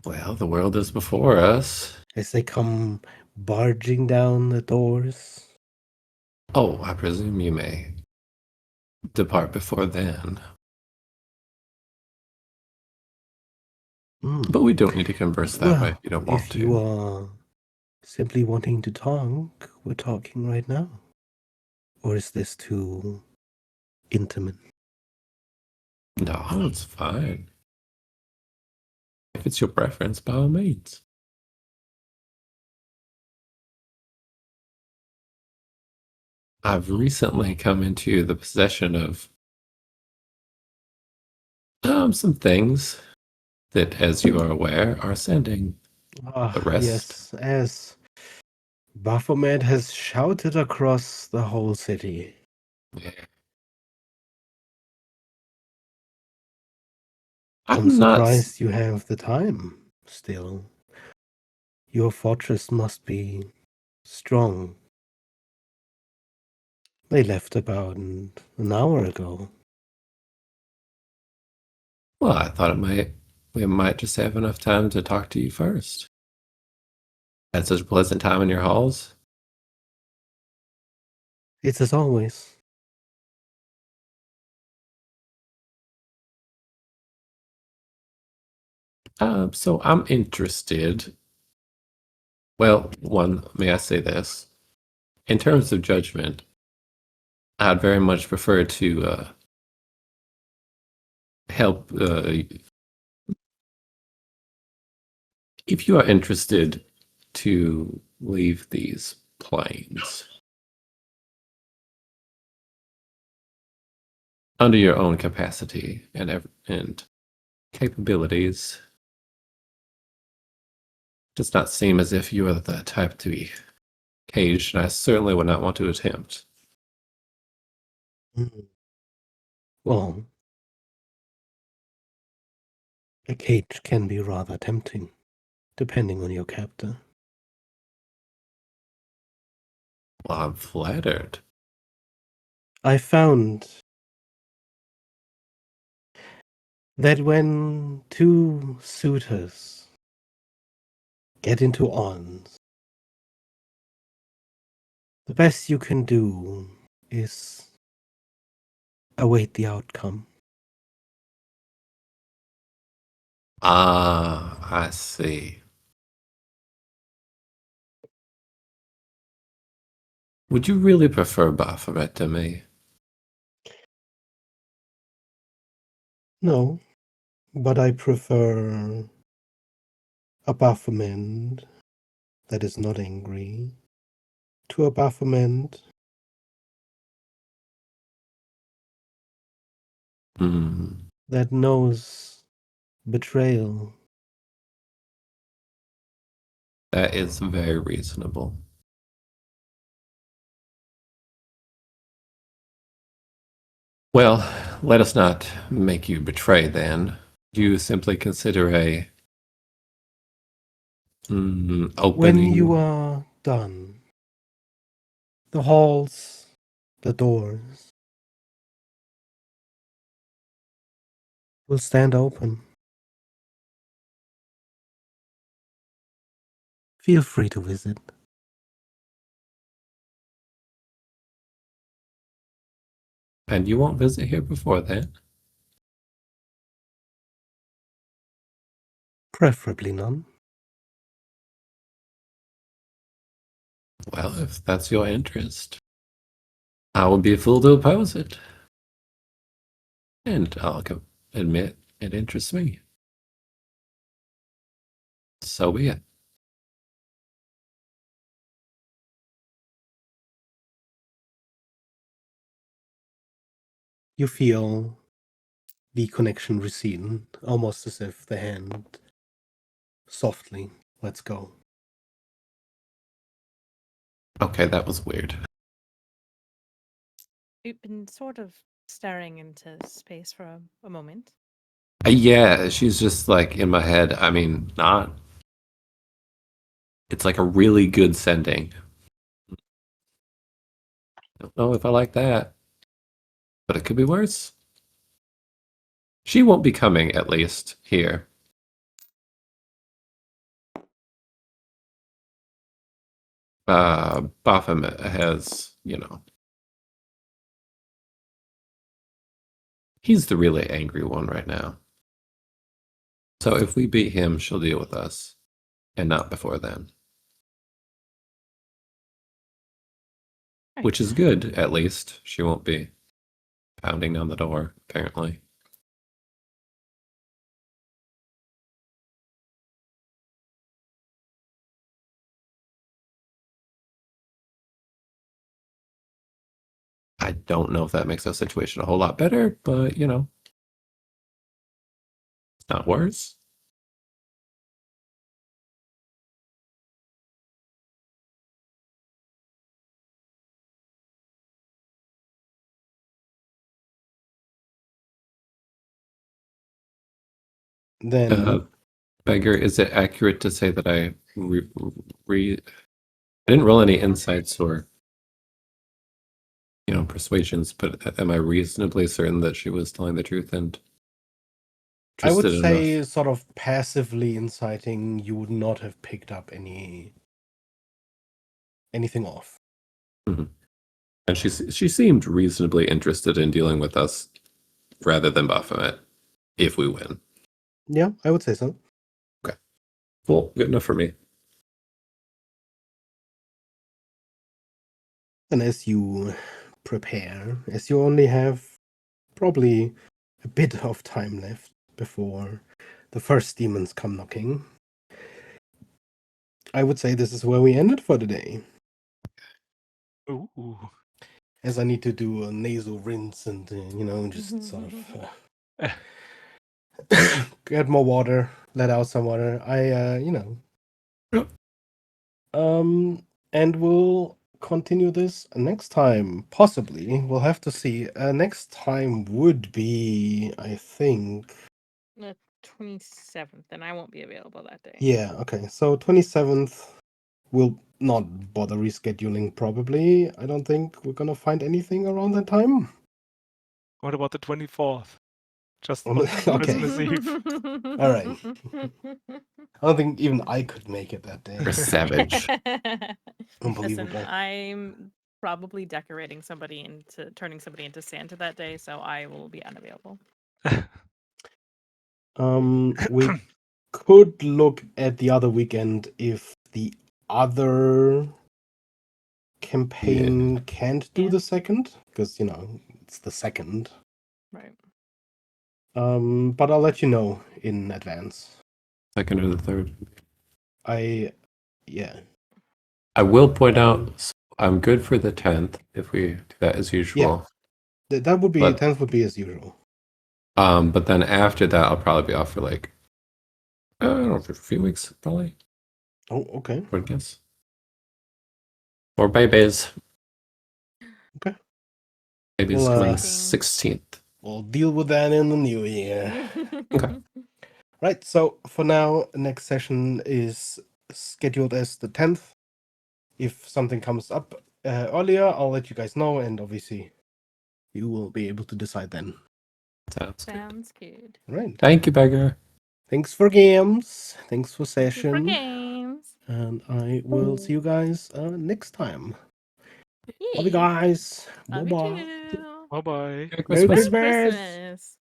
Well, the world is before us. As they come barging down the doors. Oh, I presume you may depart before then. But we don't need to converse that way if you don't want if to. you are simply wanting to talk, we're talking right now. Or is this too intimate? No, it's fine. If it's your preference, by all means. I've recently come into the possession of some things that, as you are aware, are sending the rest. Yes, as Baphomet has shouted across the whole city. Yeah. I'm I'm not. surprised you have the time still. Your fortress must be strong. They left about an hour ago. Well, I thought we might just have enough time to talk to you first. Had such a pleasant time in your halls. It's as always. So I'm interested. Well, one, may I say this? In terms of judgment, I'd very much prefer to help. If you are interested to leave these planes under your own capacity and capabilities. Does not seem as if you are the type to be caged, and I certainly would not want to attempt. Mm. Well, a cage can be rather tempting, depending on your captor. Well, I'm flattered. I found that when two suitors get into ons, the best you can do is await the outcome. Ah, I see. Would you really prefer Baphomet to me? No, but I prefer a Baphomet that is not angry to a Baphomet Hmm. that knows betrayal. That is very reasonable. Well, let us not make you betray then. You simply consider a When you opening. are done, the halls, the doors will stand open. Feel free to visit. And you won't visit here before then? Preferably none. Well, if that's your interest, I would be a fool to oppose it. And admit it interests me. So be it. You feel the connection recede, almost as if the hand softly lets go. Okay, that was weird. We've been sort of staring into space for a moment. Yeah, she's just like in my head. I mean, not. It's like a really good sending. Don't know if I like that, but it could be worse. She won't be coming, at least, here. Baphomet has, he's the really angry one right now. So if we beat him, she'll deal with us, and not before then. Right. Which is good, at least. She won't be pounding down the door, apparently. I don't know if that makes the situation a whole lot better, but, it's not worse. Then Beggar, is it accurate to say that I didn't roll any insights or persuasions, but am I reasonably certain that she was telling the truth and I would interested say, enough? sort of passively inciting, you would not have picked up anything off. Mhm. And she seemed reasonably interested in dealing with us rather than Baphomet if we win. Yeah, I would say so. Okay. Well, good enough for me. And as you prepare, as you only have probably a bit of time left before the first demons come knocking, I would say this is where we ended for today. Ooh. As I need to do a nasal rinse and, just sort of get more water, let out some water. Yep. And we'll continue this next time. Possibly. We'll have to see. Next time would be, I think. The 27th, and I won't be available that day. Yeah, okay. So 27th, we'll not bother rescheduling, probably. I don't think we're gonna find anything around that time. What about the 24th? Just On on the- okay. Christmas Eve. All right. I don't think even I could make it that day. You're savage. Listen, Unbelievable. I'm probably turning somebody into Santa that day, so I will be unavailable. We could look at the other weekend if the other campaign can't do the Can't. second, because it's the second. Right. But I'll let you know in advance. Second or the third. Yeah. I will point out I'm good for the 10th if we do that as usual. That would be But- 10th would be as usual. But then after that, I'll probably be off for like, I don't know, for a few weeks, probably. Oh, okay. I would guess. Or babies. Okay. Babies Well, coming Exciting. 16th. We'll deal with that in the new year. Okay. Right, so for now, next session is scheduled as the 10th. If something comes up earlier, I'll let you guys know, and obviously you will be able to decide then. Sounds good. Sounds good. Right. Thank you, Beggar. Thanks for games. Thanks for Thank you for session. games. And I will see you guys next time. Love you Yay. guys. Love you Bye-bye. too. Bye bye. Merry Merry Christmas. Merry Christmas.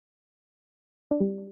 Christmas.